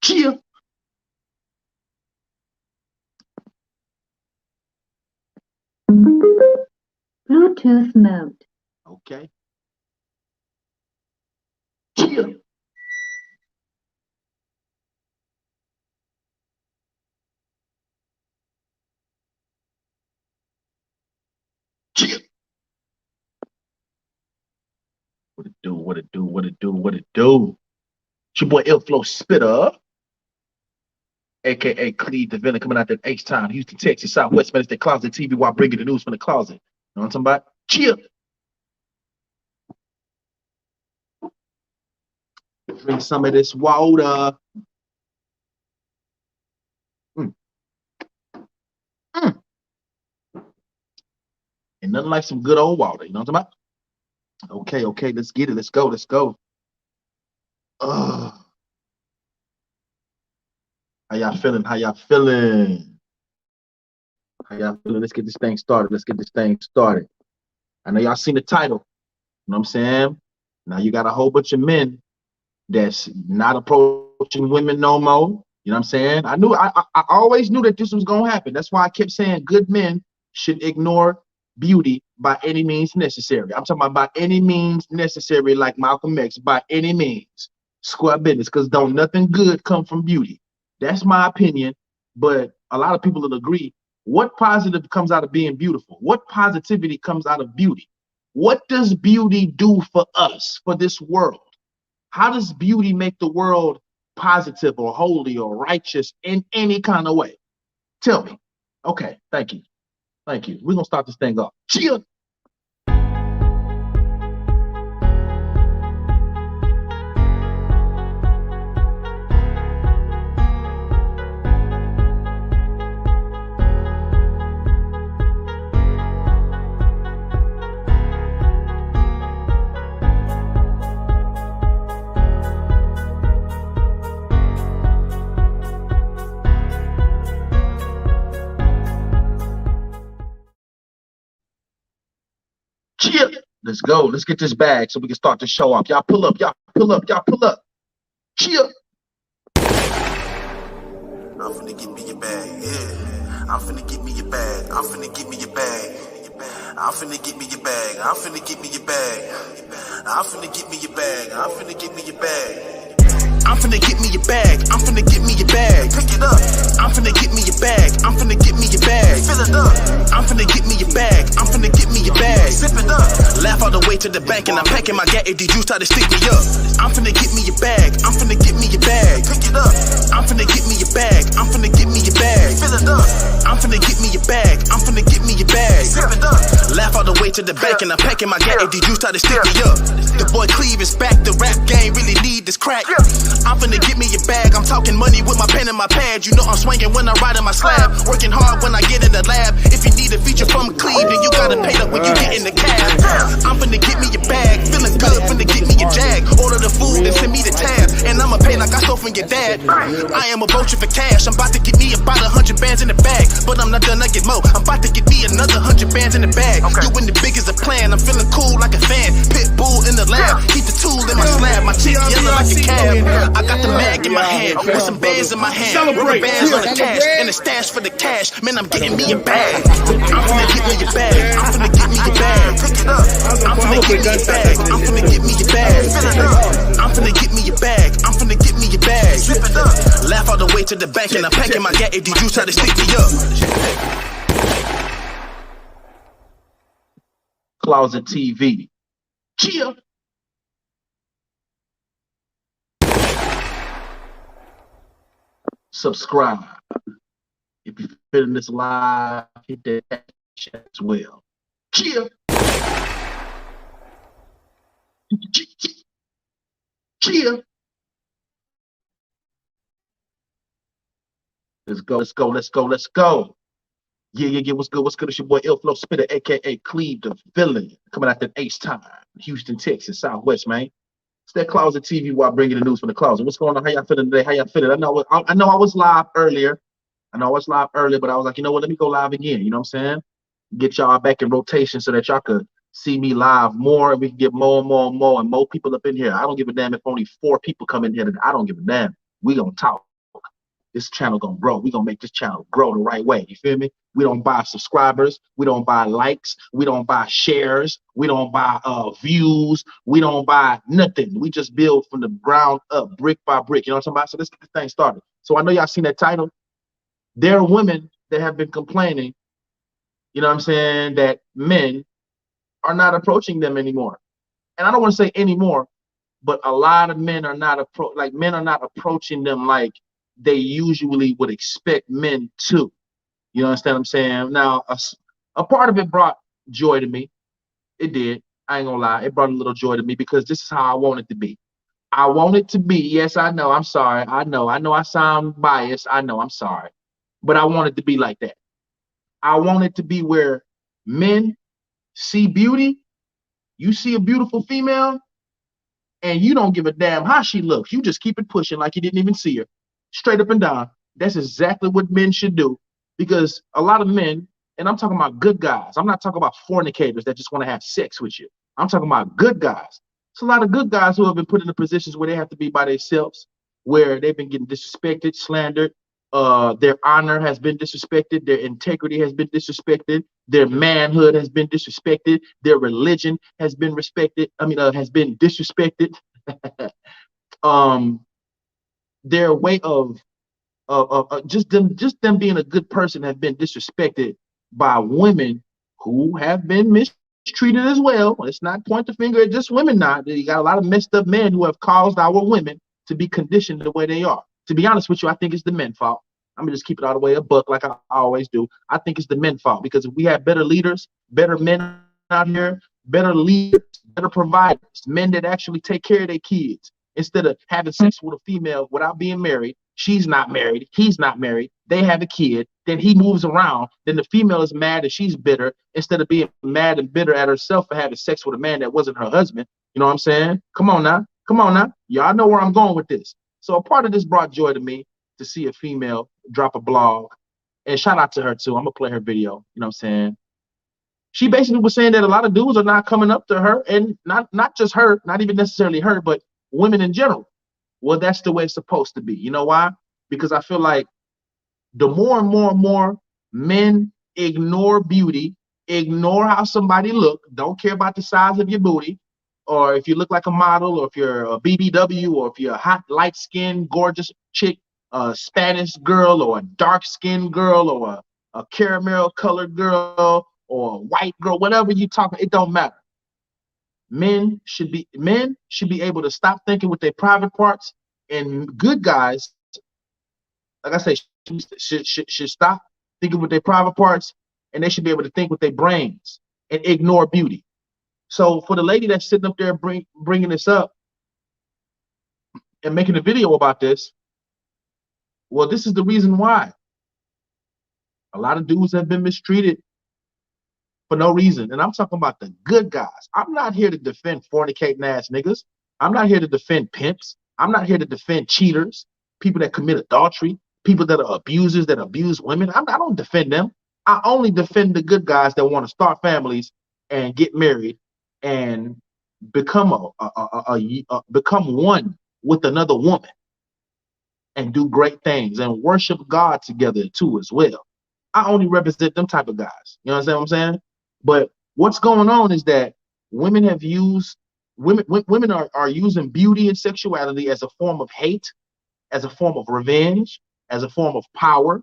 Cheer. Bluetooth mode. Okay. Cheer. Cheer. What it do? What it do? What it do? What it do? It's your boy Ilflow Spitter, aka Cleve the Villain, coming out that H-Town, Houston, Texas, Southwest, man. It's the Closet TV while bringing the news from the closet. You know what I'm talking about? Cheer. Drink some of this water. Mm. Mm. And nothing like some good old water. You know what I'm talking about? Okay, okay, let's get it. Let's go. Let's go. How y'all feeling? How y'all feeling? How y'all feeling? Let's get this thing started. Let's get this thing started. I know y'all seen the title. You know what I'm saying? Now you got a whole bunch of men that's not approaching women no more. You know what I'm saying? I always knew that this was gonna happen. That's why I kept saying good men should ignore beauty by any means necessary. I'm talking about by any means necessary, like Malcolm X, by any means. Square business, because don't nothing good come from beauty. That's my opinion, but a lot of people will agree. What positive comes out of being beautiful? What positivity comes out of beauty? What does beauty do for us, for this world? How does beauty make the world positive or holy or righteous in any kind of way? Tell me. Okay, thank you. Thank you. We're going to start this thing off. Chill. Chill. Let's go. Let's get this bag so we can start the show off. Y'all pull up. Y'all pull up. Y'all pull up. Chill. I'm finna get me your bag, yeah. I'm finna get me your bag. I'm finna get me your bag. I'm finna get me your bag. I'm finna get me your bag. I'm finna get me your bag. I'm finna get me your bag. I'm finna get me your bag. I'm finna get me your bag. Pick it up. I'm finna get me your bag. I'm finna get me your bag. Fill it up. I'm finna get me your bag. I'm finna get me your bag. Zip it up. Laugh all the way to the bank and I'm packing my gat. If the juice try to stick me up, I'm finna get me your bag. I'm finna get me your bag. Pick it up. I'm finna get me your bag. I'm finna get me your bag. Fill it up. I'm finna get me your bag. I'm finna get me your bag. Zip it up. Laugh all the way to the bank and I'm packing my gat. If the juice try to stick me up, the boy Cleve is back. The rap game really need this crack. I'm finna get me your bag. I'm talking money with my pen and my pad. You know I'm swinging when I ride in my slab. Working hard when I get in the lab. If you need a feature from Cleve, then you gotta pay up when you get in the cab. I'm finna get me your bag. Feeling good, finna get me your jag. Order the food and send me the tab. And I'ma pay like I stole from your dad. I am a vulture for cash. I'm about to get me about 100 bands in the bag. But I'm not done, I get more. I'm about to get me another 100 bands in the bag. Doing the big as a plan. I'm feeling cool like a fan. Pit bull in the lab. Keep the tool in my slab. My chick yelling like a cab. I got the mag in my hand with some bands in my hand. Rubber bands on the cash and a stash for the cash. Man, I'm getting me a bag. I'm finna get me your bag. I'm finna get me your bag. Pick it up. I'm finna get me your bag. I'm finna get me your bag. Fill it up. I'm finna get me your bag. I'm finna get me your bag. Zip it up. Laugh all the way to the bank and I'm packing my gat. If the juice try to stick me up. Closet TV. Chill. Subscribe. If you're feeling this live, hit that chat as well. Cheer. Cheer. Let's go, let's go, let's go, let's go. Yeah, what's good? What's good? It's your boy Ilflow Spitter, aka Cleve the Villain, coming out that H-Town, Houston, Texas, Southwest, man. It's that Closet TV while bringing the news from the closet. What's going on? How y'all feeling today? How y'all feeling? I know I was live earlier. But I was like, you know what? Let me go live again. You know what I'm saying? Get y'all back in rotation so that y'all could see me live more and we can get more and more and more people up in here. I don't give a damn if only 4 people come in here. I don't give a damn. We gonna talk. this channel gonna grow. We gonna make this channel grow the right way. You feel me? We don't buy subscribers. We don't buy likes. We don't buy shares. We don't buy views. We don't buy nothing. We just build from the ground up, brick by brick. You know what I'm talking about? So let's get this thing started. So I know y'all seen that title. There are women that have been complaining, you know what I'm saying, that men are not approaching them anymore. And I don't want to say anymore, but a lot of men are not approaching them like they usually would expect men to. You understand what I'm saying? Now, a part of it brought joy to me. It did. I ain't gonna lie. It brought a little joy to me because this is how I want it to be. I want it to be. Yes, I know. I'm sorry. I know I sound biased. I know. I'm sorry. But I want it to be like that. I want it to be where men see beauty. You see a beautiful female, and you don't give a damn how she looks. You just keep it pushing like you didn't even see her. Straight up and down. That's exactly what men should do. Because a lot of men, and I'm talking about good guys. I'm not talking about fornicators that just want to have sex with you. I'm talking about good guys. It's a lot of good guys who have been put in the positions where they have to be by themselves, where they've been getting disrespected, slandered. Their honor has been disrespected. Their integrity has been disrespected. Their manhood has been disrespected. Their religion has been has been disrespected. Their way of just them being a good person have been disrespected by women who have been mistreated as well. Let's not point the finger at just women now. You got a lot of messed up men who have caused our women to be conditioned the way they are. To be honest with you, I think it's the men's fault. I'm gonna just keep it all the way a buck like I always do. I think it's the men's fault because if we have better leaders, better men out here, better leaders, better providers, men that actually take care of their kids instead of having sex with a female without being married. She's not married. He's not married. They have a kid. Then he moves around. Then the female is mad and she's bitter instead of being mad and bitter at herself for having sex with a man that wasn't her husband. You know what I'm saying? Come on now. Come on now. Y'all know where I'm going with this. So a part of this brought joy to me to see a female drop a blog. And shout out to her too. I'm going to play her video. You know what I'm saying? She basically was saying that a lot of dudes are not coming up to her, and not just her, not even necessarily her, but women in general. Well, that's the way it's supposed to be. You know why? Because I feel like the more and more men ignore beauty, ignore how somebody look, don't care about the size of your booty, or if you look like a model, or if you're a BBW, or if you're a hot, light-skinned, gorgeous chick, a Spanish girl, or a dark-skinned girl, or a caramel-colored girl, or a white girl, whatever you talking, it don't matter. Men should be able to stop thinking with their private parts, and good guys, like I say, should stop thinking with their private parts, and they should be able to think with their brains and ignore beauty. So for the lady that's sitting up there bringing this up and making a video about this, well, this is the reason why. A lot of dudes have been mistreated for no reason. And I'm talking about the good guys. I'm not here to defend fornicating ass niggas. I'm not here to defend pimps. I'm not here to defend cheaters, people that commit adultery, people that are abusers, that abuse women. I don't defend them. I only defend the good guys that want to start families and get married and become become one with another woman and do great things and worship God together too as well. I only represent them type of guys. You understand what I'm saying? But what's going on is that women are using beauty and sexuality as a form of hate, as a form of revenge, as a form of power,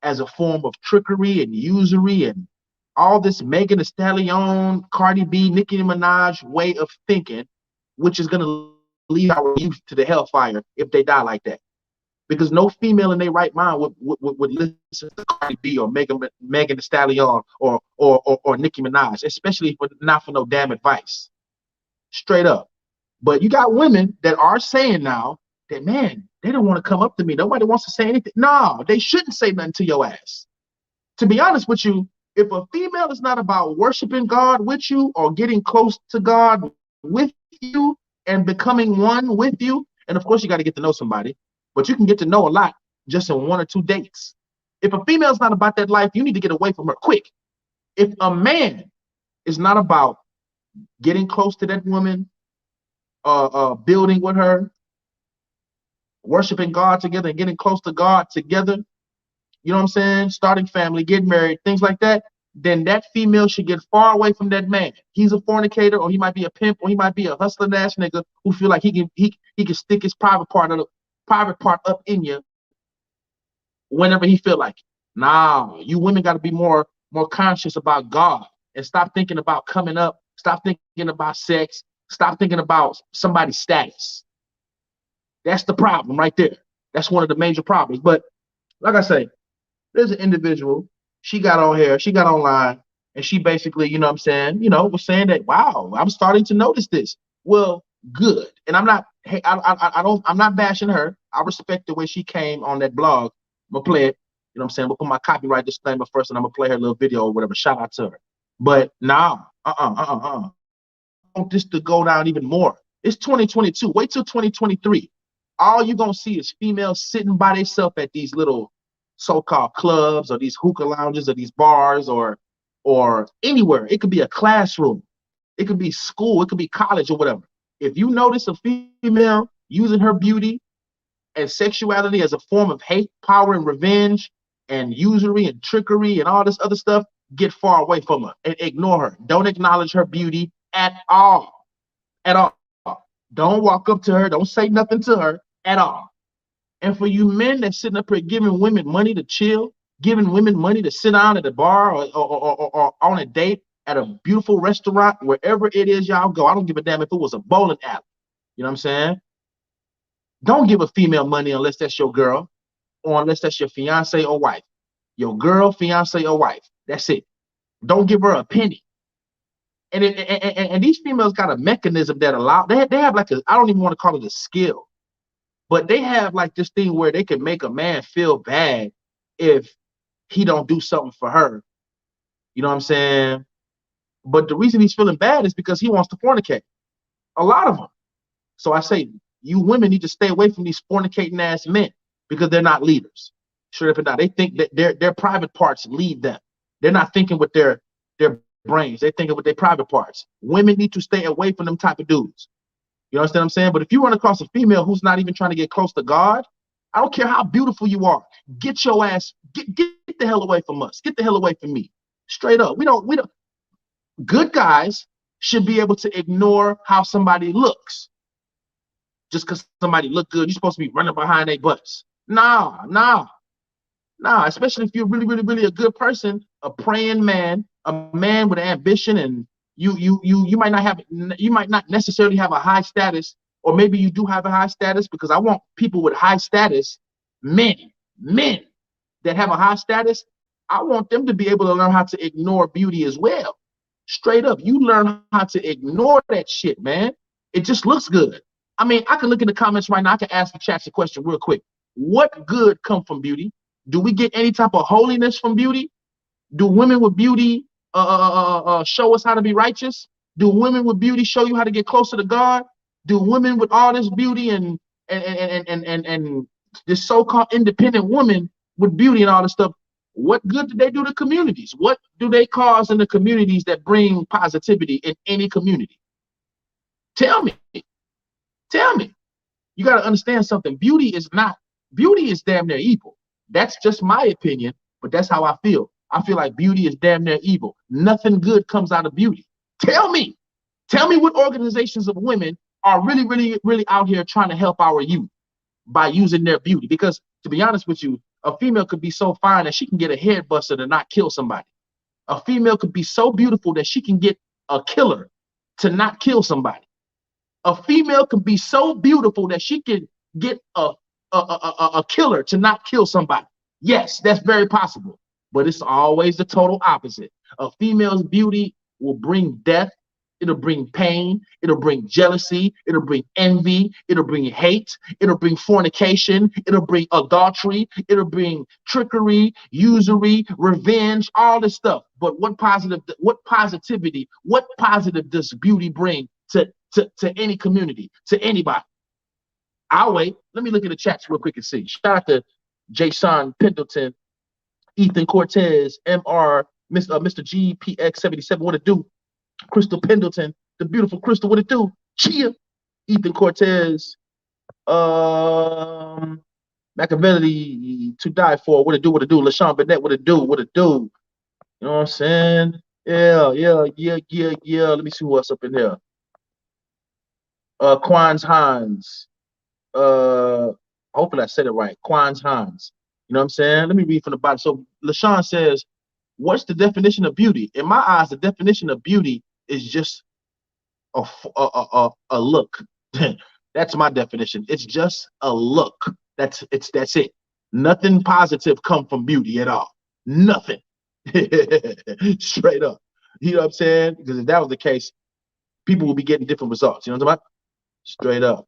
as a form of trickery and usury and all this Megan Thee Stallion, Cardi B, Nicki Minaj way of thinking, which is going to lead our youth to the hellfire if they die like that. Because no female in their right mind would listen to Cardi B or Megan Thee Stallion or Nicki Minaj, especially not for no damn advice. Straight up. But you got women that are saying now that, man, they don't want to come up to me. Nobody wants to say anything. No, they shouldn't say nothing to your ass. To be honest with you, if a female is not about worshiping God with you or getting close to God with you and becoming one with you, and of course you got to get to know somebody, but you can get to know a lot just in 1 or 2 dates. If a female's not about that life, you need to get away from her quick. If a man is not about getting close to that woman, building with her, worshiping God together and getting close to God together, you know what I'm saying? Starting family, getting married, things like that, then that female should get far away from that man. He's a fornicator, or he might be a pimp, or he might be a hustling ass nigga who feel like he can stick his private part up in you whenever he feel like it. Nah, you women got to be more conscious about God and stop thinking about coming up, stop thinking about sex, stop thinking about somebody's status. That's the problem right there. That's one of the major problems. But like I say, there's an individual, she got on here, she got online, and she basically, you know what I'm saying, was saying that, wow, I'm starting to notice this. Well, good. And I'm not, hey, I'm not bashing her. I respect the way she came on that blog. I'm gonna play it. You know what I'm saying? I'm gonna put my copyright disclaimer first, and I'm gonna play her little video or whatever. Shout out to her. But nah, I want this to go down even more. It's 2022. Wait till 2023. All you're gonna see is females sitting by themselves at these little so-called clubs or these hookah lounges or these bars or anywhere. It could be a classroom, it could be school, it could be college or whatever. If you notice a female using her beauty and sexuality as a form of hate, power, and revenge, and usury and trickery and all this other stuff, get far away from her and ignore her. Don't acknowledge her beauty at all. At all. Don't walk up to her. Don't say nothing to her at all. And for you men that's sitting up here giving women money to chill, giving women money to sit down at a bar or on a date at a beautiful restaurant, wherever it is y'all go. I don't give a damn if it was a bowling alley. You know what I'm saying? Don't give a female money unless that's your girl or unless that's your fiance or wife. Your girl, fiance, or wife. That's it. Don't give her a penny. And these females got a mechanism that allow, they have like I don't even want to call it a skill, but they have like this thing where they can make a man feel bad if he don't do something for her. You know what I'm saying? But the reason he's feeling bad is because he wants to fornicate. A lot of them. So I say, you women need to stay away from these fornicating ass men because they're not leaders. Sure, if not, they think that their private parts lead them. They're not thinking with their brains. They're thinking with their private parts. Women need to stay away from them type of dudes. You understand what I'm saying? But if you run across a female who's not even trying to get close to God, I don't care how beautiful you are. Get your ass, get the hell away from us. Get the hell away from me. Straight up. We don't. Good guys should be able to ignore how somebody looks. Just because somebody look good, you're supposed to be running behind their butts. Nah, especially if you're really, really, really a good person, a praying man, a man with ambition, and you might not necessarily have a high status, or maybe you do have a high status, because I want people with high status, men that have a high status, I want them to be able to learn how to ignore beauty as well. Straight up, you learn how to ignore that shit, man. It just looks good. I mean, I can look in the comments right now. I can ask the chat a question real quick. What good come from beauty? Do we get any type of holiness from beauty? Do women with beauty show us how to be righteous? Do women with beauty show you how to get closer to God? Do women with all this beauty and this so-called independent woman with beauty and all this stuff, what good do they do to communities? What do they cause in the communities that bring positivity in any community? Tell me. You got to understand something. Beauty is damn near evil. That's just my opinion, but that's how I feel. I feel like beauty is damn near evil. Nothing good comes out of beauty. Tell me what organizations of women are really, really, really out here trying to help our youth by using their beauty. Because to be honest with you, a female could be so fine that she can get a head buster to not kill somebody. A female could be so beautiful that she can get a killer to not kill somebody. A female can be so beautiful that she can get a killer to not kill somebody. Yes, that's very possible, but it's always the total opposite. A female's beauty will bring death. It'll bring pain. It'll bring jealousy. It'll bring envy. It'll bring hate. It'll bring fornication. It'll bring adultery. It'll bring trickery, usury, revenge, all this stuff. But what positive does beauty bring to any community, to anybody? I'll wait. Let me look at the chats real quick and see. Shout out to Jason Pendleton, Ethan Cortez, MR, Mr. GPX77, what it do? Crystal Pendleton, the beautiful Crystal, what it do? Chia. Ethan Cortez, Machiavelli to die for. What it do? What it do? LaShawn Burnett. What it do? What it do? You know what I'm saying? Yeah. Let me see who else up in here. Quans Hans. Uh, Hopefully I said it right. Quans Hans. You know what I'm saying? Let me read from the bottom. So LaShawn says, "What's the definition of beauty? In my eyes, the definition of beauty is just a look. That's my definition. It's just a look. That's it. Nothing positive come from beauty at all. Nothing. Straight up. You know what I'm saying? Because if that was the case, people will be getting different results. You know what I'm talking about? Straight up.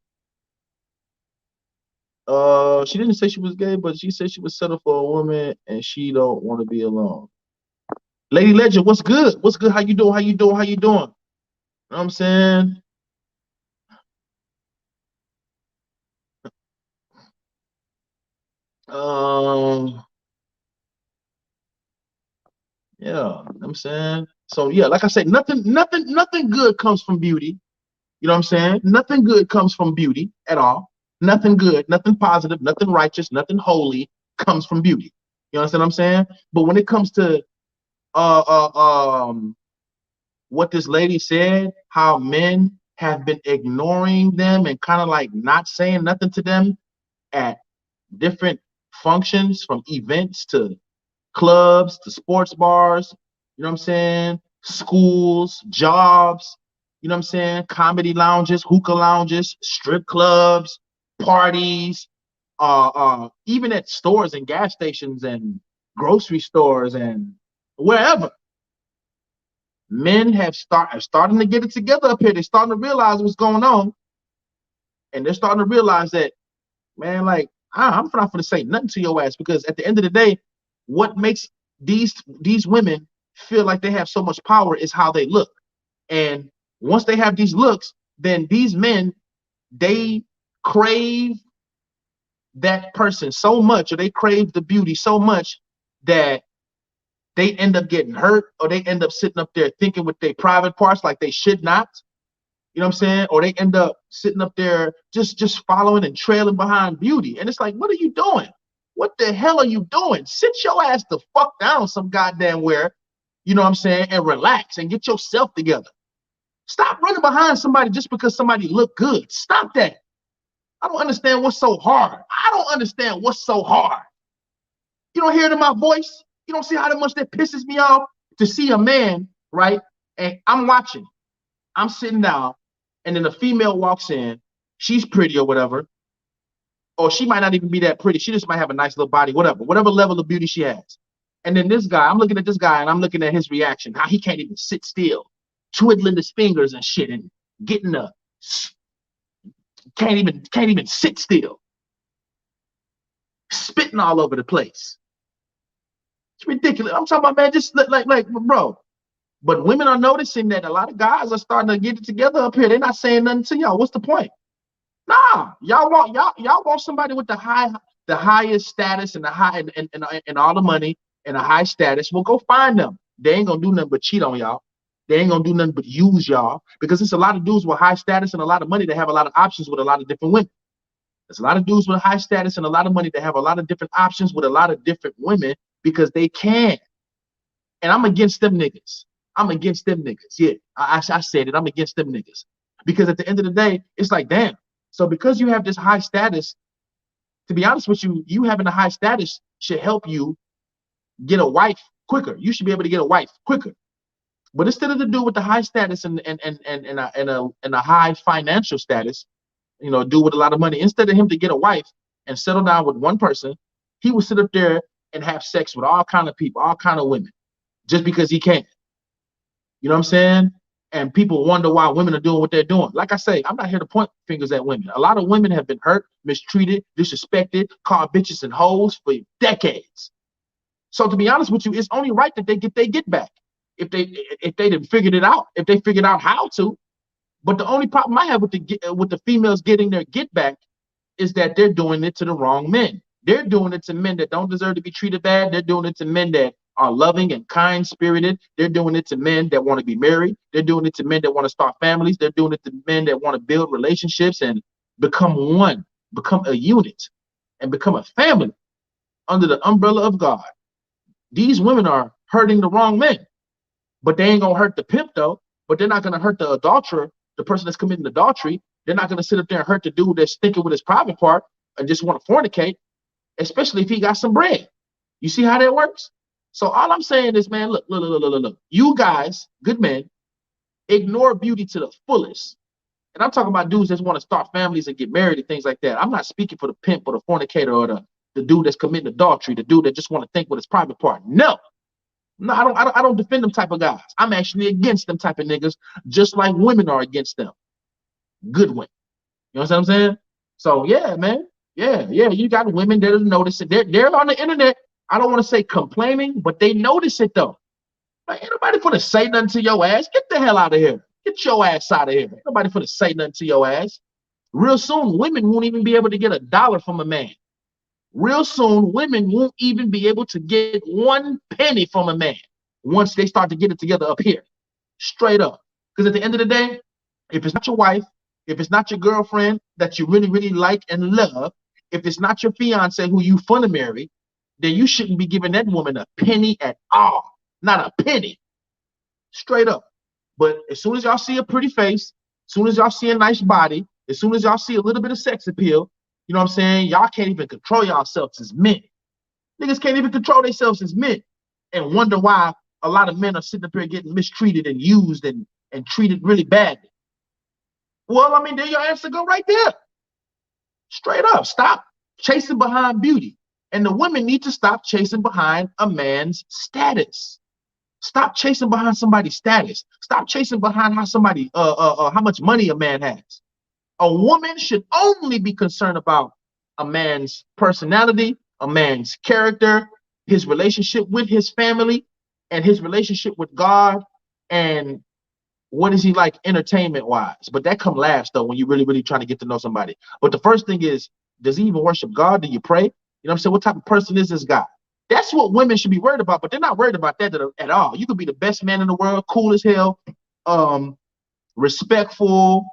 She didn't say she was gay, but she said she was settled for a woman and she don't want to be alone. Lady Legend, what's good? What's good? How you doing? How you doing? How you doing? You know what I'm saying? Yeah, you know what I'm saying? So yeah, like I said, nothing good comes from beauty. You know what I'm saying? Nothing good comes from beauty at all. Nothing good, nothing positive, nothing righteous, nothing holy comes from beauty. You understand what I'm saying? But when it comes to uh uh um what this lady said, how men have been ignoring them and kind of like not saying nothing to them at different functions, from events to clubs to sports bars, you know what I'm saying? Schools, jobs, you know what I'm saying? Comedy lounges, hookah lounges, strip clubs, parties, even at stores and gas stations and grocery stores and wherever. Men have starting to get it together up here. They're starting to realize what's going on, and they're starting to realize that, man, like I'm not gonna say nothing to your ass, because at the end of the day, what makes these women feel like they have so much power is how they look. And once they have these looks, then these men, they crave that person so much, or they crave the beauty so much, that they end up getting hurt, or they end up sitting up there thinking with their private parts like they should not. You know what I'm saying? Or they end up sitting up there just following and trailing behind beauty. And it's like, what are you doing? What the hell are you doing? Sit your ass the fuck down some goddamn where, you know what I'm saying, and relax and get yourself together. Stop running behind somebody just because somebody look good. Stop that. I don't understand what's so hard. I don't understand what's so hard. You don't hear it in my voice? You don't see how much that pisses me off to see a man, right? And I'm watching. I'm sitting down, and then a female walks in. She's pretty or whatever, or she might not even be that pretty. She just might have a nice little body, whatever level of beauty she has. And then this guy, I'm looking at this guy and I'm looking at his reaction, how he can't even sit still, twiddling his fingers and shit, and getting up, can't even sit still, spitting all over the place. It's ridiculous. I'm talking about, man, just like bro. But women are noticing that a lot of guys are starting to get it together up here. They're not saying nothing to y'all. What's the point? Nah, y'all want somebody with the highest status and the high and all the money and a high status. Well, go find them. They ain't gonna do nothing but cheat on y'all. They ain't gonna do nothing but use y'all, because it's a lot of dudes with high status and a lot of money that have a lot of options with a lot of different women. There's a lot of dudes with high status and a lot of money that have a lot of different options with a lot of different women because they can. And I'm against them niggas. I'm against them niggas. Yeah, I said it. I'm against them niggas. Because at the end of the day, it's like, damn. So because you have this high status, to be honest with you, you having a high status should help you get a wife quicker. You should be able to get a wife quicker. But instead of the dude with the high status and a high financial status, you know, dude with a lot of money, instead of him to get a wife and settle down with one person, he would sit up there and have sex with all kind of people, all kind of women, just because he can. You know what I'm saying? And people wonder why women are doing what they're doing. Like I say, I'm not here to point fingers at women. A lot of women have been hurt, mistreated, disrespected, called bitches and hoes for decades. So to be honest with you, it's only right that they get their get back if they didn't figured it out, if they figured out how to. But the only problem I have with the females getting their get back is that they're doing it to the wrong men. They're doing it to men that don't deserve to be treated bad. They're doing it to men that are loving and kind-spirited. They're doing it to men that want to be married. They're doing it to men that want to start families. They're doing it to men that want to build relationships and become one. become a unit and become a family under the umbrella of God. These women are hurting the wrong men, but they ain't gonna hurt the pimp though. But they're not gonna hurt the adulterer, the person that's committing adultery. They're not gonna sit up there and hurt the dude that's thinking with his private part and just want to fornicate, especially if he got some bread. You see how that works? So all I'm saying is, man, look. You guys, good men, ignore beauty to the fullest. And I'm talking about dudes that want to start families and get married and things like that. I'm not speaking for the pimp or the fornicator or the dude that's committing adultery, the dude that just want to think with his private part. No, I don't defend them type of guys. I'm actually against them type of niggas, just like women are against them. Good women. You know what I'm saying? So yeah, man. Yeah. You got women that are noticing. They're on the internet. I don't want to say complaining, but they notice it though. Like, ain't nobody finna say nothing to your ass. Get the hell out of here. Get your ass out of here. Ain't nobody finna say nothing to your ass. Real soon, women won't even be able to get $1 from a man. Real soon, women won't even be able to get 1 penny from a man once they start to get it together up here. Straight up. Because at the end of the day, if it's not your wife, if it's not your girlfriend that you really, really like and love, if it's not your fiance who you finna marry, then you shouldn't be giving that woman a penny at all. Not a penny. Straight up. But as soon as y'all see a pretty face, as soon as y'all see a nice body, as soon as y'all see a little bit of sex appeal, you know what I'm saying? Y'all can't even control yourselves as men. Niggas can't even control themselves as men and wonder why a lot of men are sitting up here getting mistreated and used and treated really badly. Well, I mean, there your answer go right there. Straight up. Stop chasing behind beauty. And the women need to stop chasing behind a man's status. Stop chasing behind somebody's status. Stop chasing behind how much money a man has. A woman should only be concerned about a man's personality, a man's character, his relationship with his family, and his relationship with God, and what is he like entertainment wise. But that come last though, when you really, really trying to get to know somebody. But the first thing is, does he even worship God? Do you pray? You know what I'm saying? What type of person is this guy? That's what women should be worried about, but they're not worried about that at all. You could be the best man in the world, cool as hell, respectful,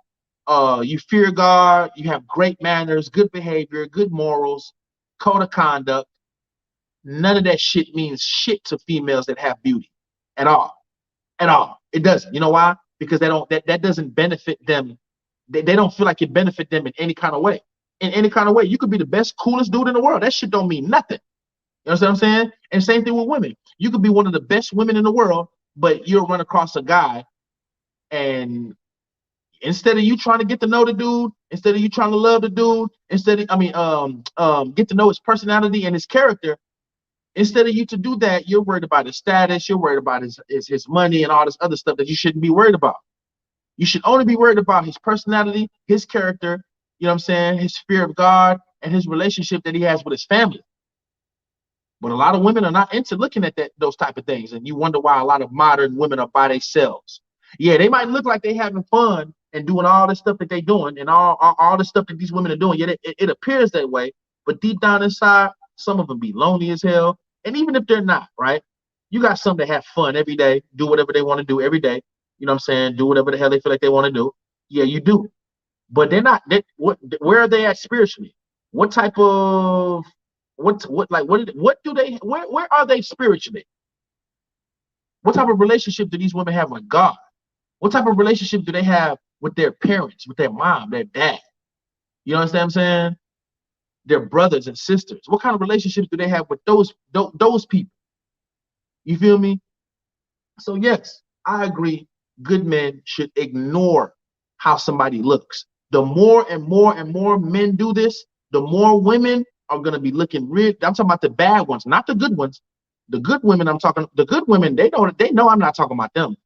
you fear God, you have great manners, good behavior, good morals, code of conduct. None of that shit means shit to females that have beauty at all. At all. It doesn't. You know why? Because that doesn't benefit them. They don't feel like it benefit them in any kind of way. In any kind of way. You could be the best, coolest dude in the world. That shit don't mean nothing. You know what I'm saying? And same thing with women. You could be one of the best women in the world, but you'll run across a guy, and instead of you trying to get to know the dude, instead of you trying to love the dude, get to know his personality and his character, instead of you to do that, you're worried about his status, you're worried about his money and all this other stuff that you shouldn't be worried about. You should only be worried about his personality, his character, you know what I'm saying, his fear of God, and his relationship that he has with his family. But a lot of women are not into looking at those type of things, and you wonder why a lot of modern women are by themselves. Yeah, they might look like they having fun and doing all this stuff that they doing, and all the stuff that these women are doing. Yet it appears that way, but deep down inside, some of them be lonely as hell. And even if they're not, right? You got some that have fun every day, do whatever they want to do every day. You know what I'm saying? Do whatever the hell they feel like they want to do. Yeah, you do. But they're not. Where are they at spiritually? What type of what do they where are they spiritually? What type of relationship do these women have with God? What type of relationship do they have with their parents, with their mom, their dad? You know what I'm saying? Their brothers and sisters. What kind of relationships do they have with those people? You feel me? So yes, I agree. Good men should ignore how somebody looks. The more and more and more men do this, the more women are gonna be looking real. I'm talking about the bad ones, not the good ones. The good women, the good women, they know I'm not talking about them.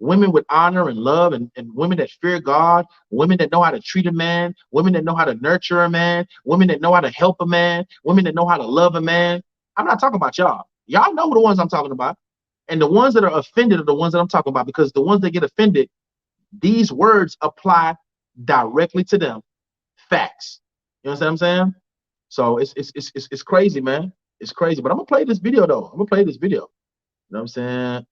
Women with honor and love, and women that fear God, women that know how to treat a man, women that know how to nurture a man, women that know how to help a man, women that know how to love a man. I'm not talking about y'all. Y'all know the ones I'm talking about. And the ones that are offended are the ones that I'm talking about, because the ones that get offended, these words apply directly to them. Facts. You know what I'm saying? So it's crazy, man. It's crazy. But I'm gonna play this video though. I'm gonna play this video. You know what I'm saying?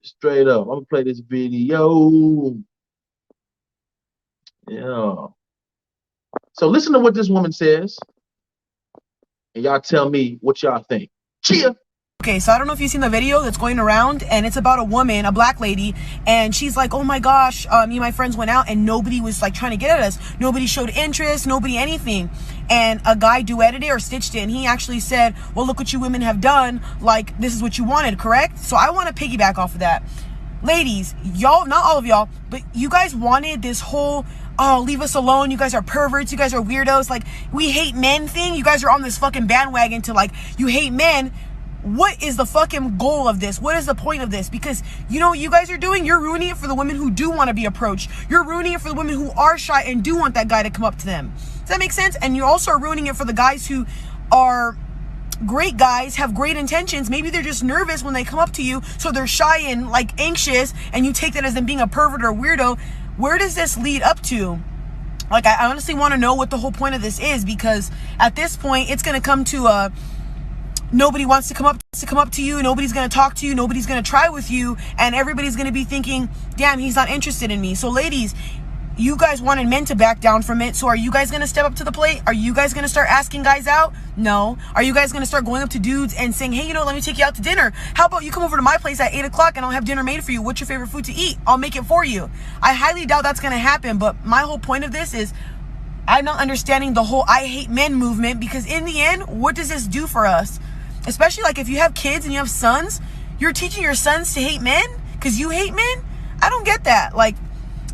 Straight up. I'm gonna play this video. Yeah. So listen to what this woman says, and y'all tell me what y'all think. Cheer. Okay, so I don't know if you've seen the video that's going around, and it's about a woman, a black lady, and she's like, oh my gosh, me and my friends went out and nobody was like trying to get at us. Nobody showed interest, nobody anything. And a guy duetted it or stitched it, and he actually said, well, look what you women have done. Like, this is what you wanted, correct? So I want to piggyback off of that. Ladies, y'all, not all of y'all, but you guys wanted this whole, oh, leave us alone, you guys are perverts, you guys are weirdos, like, we hate men thing. You guys are on this fucking bandwagon to, like, you hate men. What is the fucking goal of this? What is the point of this? Because you know what you guys are doing? You're ruining it for the women who do want to be approached. You're ruining it for the women who are shy and do want that guy to come up to them. Does that make sense? And you also are ruining it for the guys who are great guys, have great intentions. Maybe they're just nervous when they come up to you, so they're shy and like anxious, and you take that as them being a pervert or weirdo. Where does this lead up to? Like, I honestly want to know what the whole point of this is, because at this point, it's going to come to a nobody wants to come up to you, nobody's going to talk to you, nobody's going to try with you, and everybody's going to be thinking, damn, he's not interested in me. So ladies, you guys wanted men to back down from it, so are you guys going to step up to the plate? Are you guys going to start asking guys out? No. Are you guys going to start going up to dudes and saying, hey, you know, let me take you out to dinner? How about you come over to my place at 8 o'clock and I'll have dinner made for you? What's your favorite food to eat? I'll make it for you. I highly doubt that's going to happen, but my whole point of this is I'm not understanding the whole I hate men movement, because in the end, what does this do for us? Especially like if you have kids and you have sons, you're teaching your sons to hate men because you hate men? I don't get that. Like,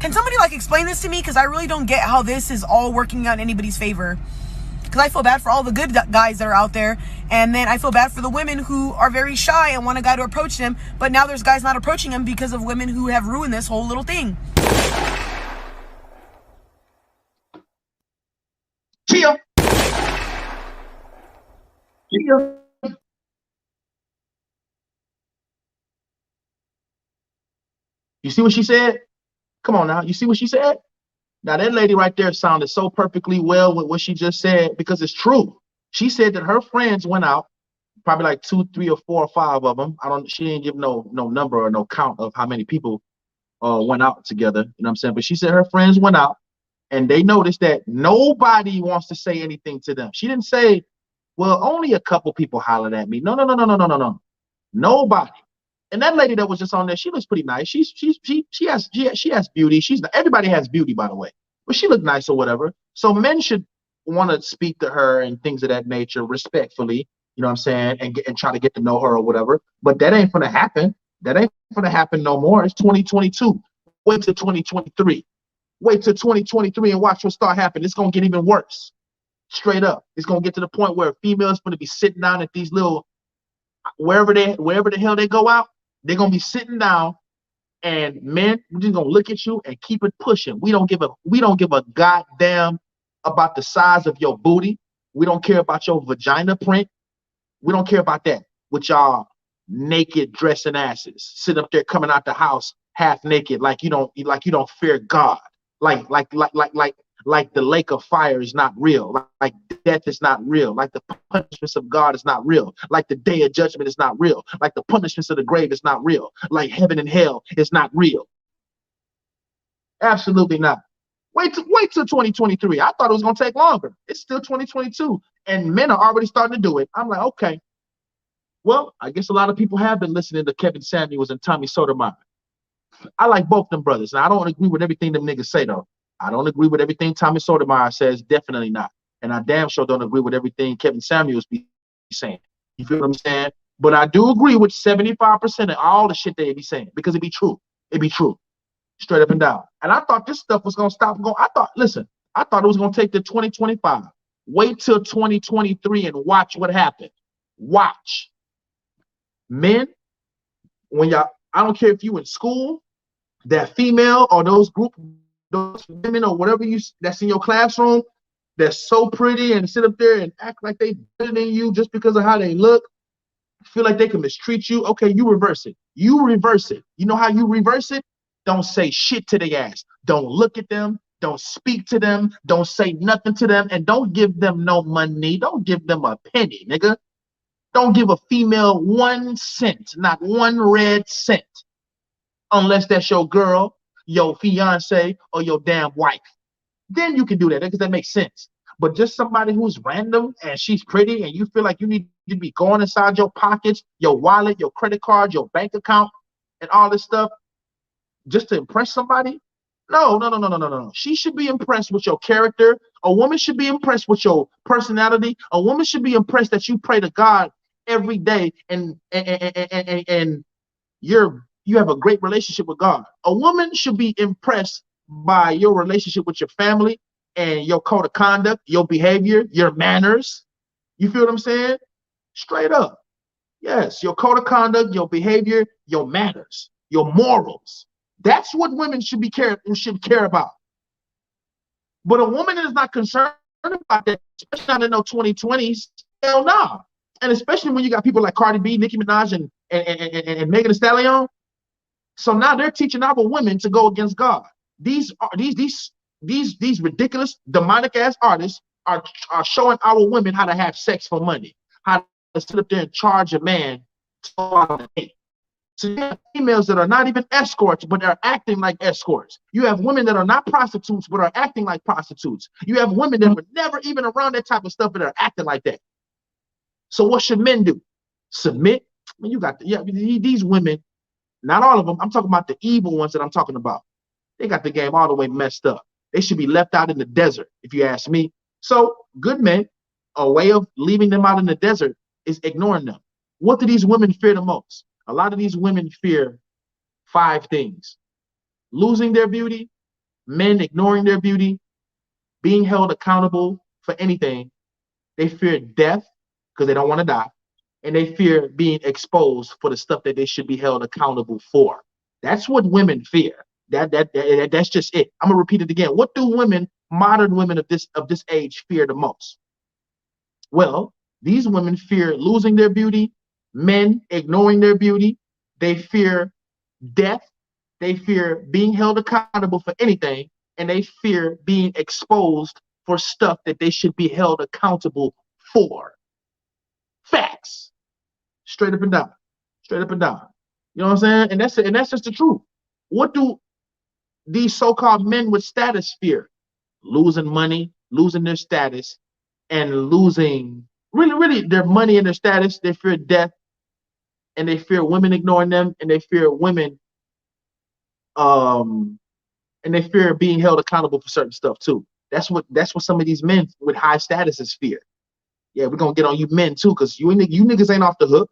can somebody like explain this to me? Because I really don't get how this is all working out in anybody's favor. Because I feel bad for all the good guys that are out there, and then I feel bad for the women who are very shy and want a guy to approach them, but now there's guys not approaching them because of women who have ruined this whole little thing. Cheer. Cheer. You see what she said? Come on now. You see what she said? Now, that lady right there sounded so perfectly well with what she just said, because it's true. She said that her friends went out, probably like 2, 3, or 4 or 5 of them. She didn't give no number or no count of how many people went out together. You know what I'm saying? But she said her friends went out and they noticed that nobody wants to say anything to them. She didn't say, well, only a couple people hollered at me. No. Nobody. And that lady that was just on there, she looks pretty nice. She has beauty. Everybody has beauty, by the way, but she looked nice or whatever. So men should want to speak to her and things of that nature respectfully, you know what I'm saying, and try to get to know her or whatever. But that ain't gonna happen. That ain't gonna happen no more. It's 2022. Wait till 2023. Wait till 2023 and watch what start happening. It's gonna get even worse. Straight up. It's gonna get to the point where females gonna be sitting down at these little wherever the hell they go out. They're gonna be sitting down, and men, we're just gonna look at you and keep it pushing. We don't give a goddamn about the size of your booty. We don't care about your vagina print. We don't care about that. With y'all naked dressing asses, sit up there coming out the house half naked, like you don't fear God. Like the lake of fire is not real. Like death is not real. Like the punishments of God is not real. Like the day of judgment is not real. Like the punishments of the grave is not real. Like heaven and hell is not real. Absolutely not. Wait till 2023. I thought it was gonna take longer. It's still 2022, and men are already starting to do it. I'm like, okay. Well, I guess a lot of people have been listening to Kevin Samuels and Tommy Sotomayor. I like both them brothers. And I don't agree with everything them niggas say, though. I don't agree with everything Tommy Sotomayor says. Definitely not. And I damn sure don't agree with everything Kevin Samuels be saying. You feel what I'm saying? But I do agree with 75% of all the shit they be saying, because it be true. It be true. Straight up and down. And I thought this stuff was going to stop going. I thought it was going to take to 2025. Wait till 2023 and watch what happened. Watch. Men, I don't care if you in school, that female or those women or whatever that's in your classroom that's so pretty and sit up there and act like they better than you just because of how they look, feel like they can mistreat you. Okay, you reverse it. You reverse it. You know how you reverse it? Don't say shit to their ass. Don't look at them. Don't speak to them. Don't say nothing to them. And don't give them no money. Don't give them a penny, nigga. Don't give a female 1 cent, not 1 red cent, unless that's your girl, your fiance, or your damn wife. Then you can do that because that makes sense. But just somebody who's random and she's pretty and you feel like you need to be going inside your pockets, your wallet, your credit card, your bank account, and all this stuff just to impress somebody? No, no, no, no, no, no, no. She should be impressed with your character. A woman should be impressed with your personality. A woman should be impressed that you pray to God every day and you have a great relationship with God. A woman should be impressed by your relationship with your family and your code of conduct, your behavior, your manners. You feel what I'm saying? Straight up. Yes, your code of conduct, your behavior, your manners, your morals. That's what women should care about. But a woman is not concerned about that, especially not in the 2020s. Hell no. Nah. And especially when you got people like Cardi B, Nicki Minaj, and Megan Thee Stallion. So now they're teaching our women to go against God. These ridiculous, demonic ass artists are showing our women how to have sex for money, how to sit up there and charge a man to go out on a date. So you have females that are not even escorts, but are acting like escorts. You have women that are not prostitutes, but are acting like prostitutes. You have women that were never even around that type of stuff, but are acting like that. So what should men do? Submit? I mean, you got these women, not all of them. I'm talking about the evil ones that I'm talking about. They got the game all the way messed up. They should be left out in the desert, if you ask me. So good men, a way of leaving them out in the desert is ignoring them. What do these women fear the most? A lot of these women fear 5 things: losing their beauty, men ignoring their beauty, being held accountable for anything. They fear death because they don't want to die. And they fear being exposed for the stuff that they should be held accountable for. That's what women fear. That's just it. I'm gonna repeat it again. What do women, modern women of this age, fear the most? Well, these women fear losing their beauty, men ignoring their beauty. They fear death. They fear being held accountable for anything, and they fear being exposed for stuff that they should be held accountable for. Facts. Straight up and down. Straight up and down. You know what I'm saying? And that's just the truth. What do these so-called men with status fear? Losing money, losing their status, and losing really their money and their status. They fear death, and they fear women ignoring them, and they fear women and they fear being held accountable for certain stuff too. That's what some of these men with high statuses fear. Yeah, we're gonna get on you men too, because you niggas ain't off the hook.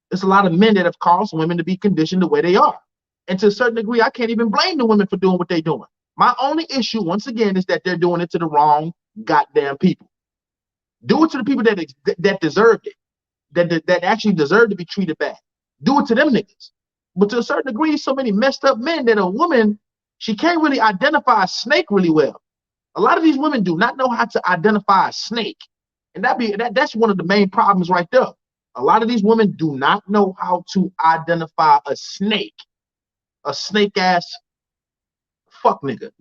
There's a lot of men that have caused women to be conditioned the way they are. And to a certain degree, I can't even blame the women for doing what they're doing. My only issue, once again, is that they're doing it to the wrong goddamn people. Do it to the people that deserved it, that actually deserve to be treated bad. Do it to them niggas. But to a certain degree, so many messed up men that a woman, she can't really identify a snake really well. A lot of these women do not know how to identify a snake. And that's one of the main problems right there. A lot of these women do not know how to identify a snake ass fuck nigga.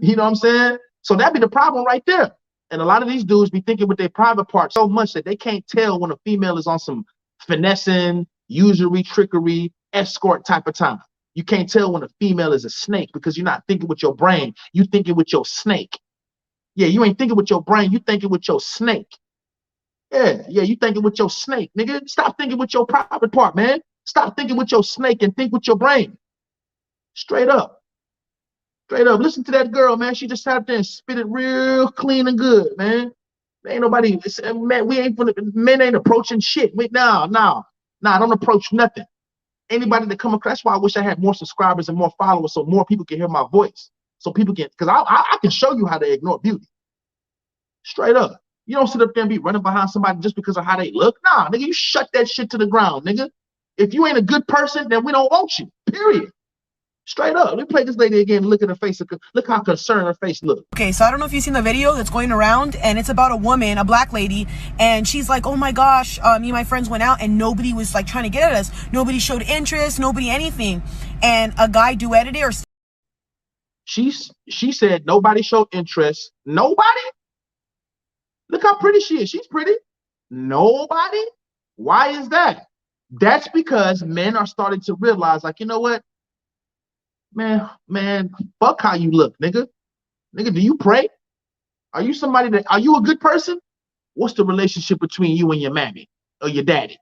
You know what I'm saying? So that'd be the problem right there. And a lot of these dudes be thinking with their private parts so much that they can't tell when a female is on some finessing, usury, trickery, escort type of time. You can't tell when a female is a snake because you're not thinking with your brain. You thinking with your snake. Yeah, you ain't thinking with your brain. You thinking with your snake. Yeah, you thinking with your snake, nigga. Stop thinking with your private part, man. Stop thinking with your snake and think with your brain. Straight up. Straight up. Listen to that girl, man. She just sat there and spit it real clean and good, man. There ain't nobody, man, men ain't approaching shit. Don't approach nothing. Anybody that come across, that's why I wish I had more subscribers and more followers so more people can hear my voice. So people can, because I can show you how to ignore beauty. Straight up. You don't sit up there and be running behind somebody just because of how they look. Nah, nigga, you shut that shit to the ground, nigga. If you ain't a good person, then we don't want you. Period. Straight up. Let me play this lady again. Look at her face. Look how concerned her face looks. Okay, so I don't know if you've seen the video that's going around, and it's about a woman, a black lady, and she's like, oh my gosh, me and my friends went out, and nobody was like trying to get at us. Nobody showed interest, nobody anything. And a guy duetted it or... She said nobody showed interest. Nobody? Look how pretty she is. She's pretty. Nobody? Why is that? That's because men are starting to realize, like, you know what? Man, fuck how you look, nigga. Nigga, do you pray? Are you somebody that, are you a good person? What's the relationship between you and your mammy or your daddy?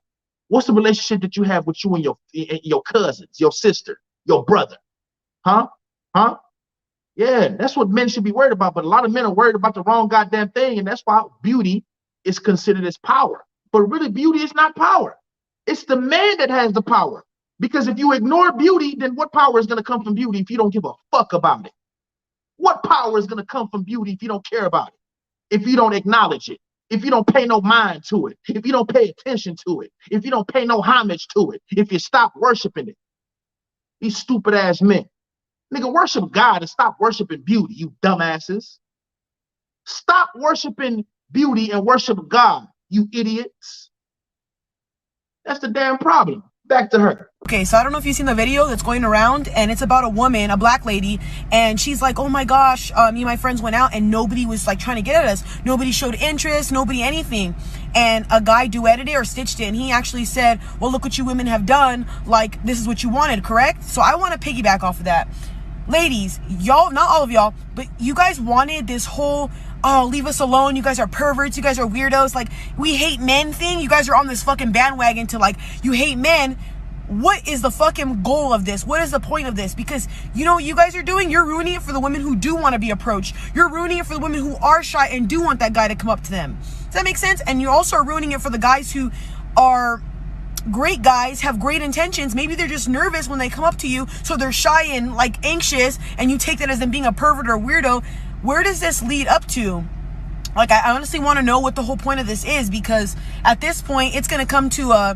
What's the relationship that you have with you and your cousins, your sister, your brother? Huh? Huh? Yeah, that's what men should be worried about. But a lot of men are worried about the wrong goddamn thing. And that's why beauty is considered as power. But really, beauty is not power. It's the man that has the power. Because if you ignore beauty, then what power is going to come from beauty if you don't give a fuck about it? What power is going to come from beauty if you don't care about it? If you don't acknowledge it? If you don't pay no mind to it? If you don't pay attention to it? If you don't pay no homage to it? If you stop worshiping it? These stupid ass men. Nigga, worship God and stop worshiping beauty, you dumbasses. Stop worshiping beauty and worship God, you idiots. That's the damn problem. Back to her. Okay, so I don't know if you've seen the video that's going around, and it's about a woman, a black lady, and she's like, oh my gosh, me and my friends went out and nobody was like trying to get at us. Nobody showed interest, nobody anything. And a guy duetted it or stitched it, and he actually said, well, look what you women have done. Like, this is what you wanted, correct? So I want to piggyback off of that. Ladies, y'all, not all of y'all, but you guys wanted this whole, oh, leave us alone, you guys are perverts, you guys are weirdos, like, we hate men thing. You guys are on this fucking bandwagon to, like, you hate men. What is the fucking goal of this? What is the point of this? Because you know what you guys are doing? You're ruining it for the women who do want to be approached. You're ruining it for the women who are shy and do want that guy to come up to them. Does that make sense? And you also are ruining it for the guys who are great guys, have great intentions. Maybe they're just nervous when they come up to you, so they're shy and like anxious, and you take that as them being a pervert or a weirdo. Where does this lead up to? Like, I honestly want to know what the whole point of this is, because at this point it's going to come to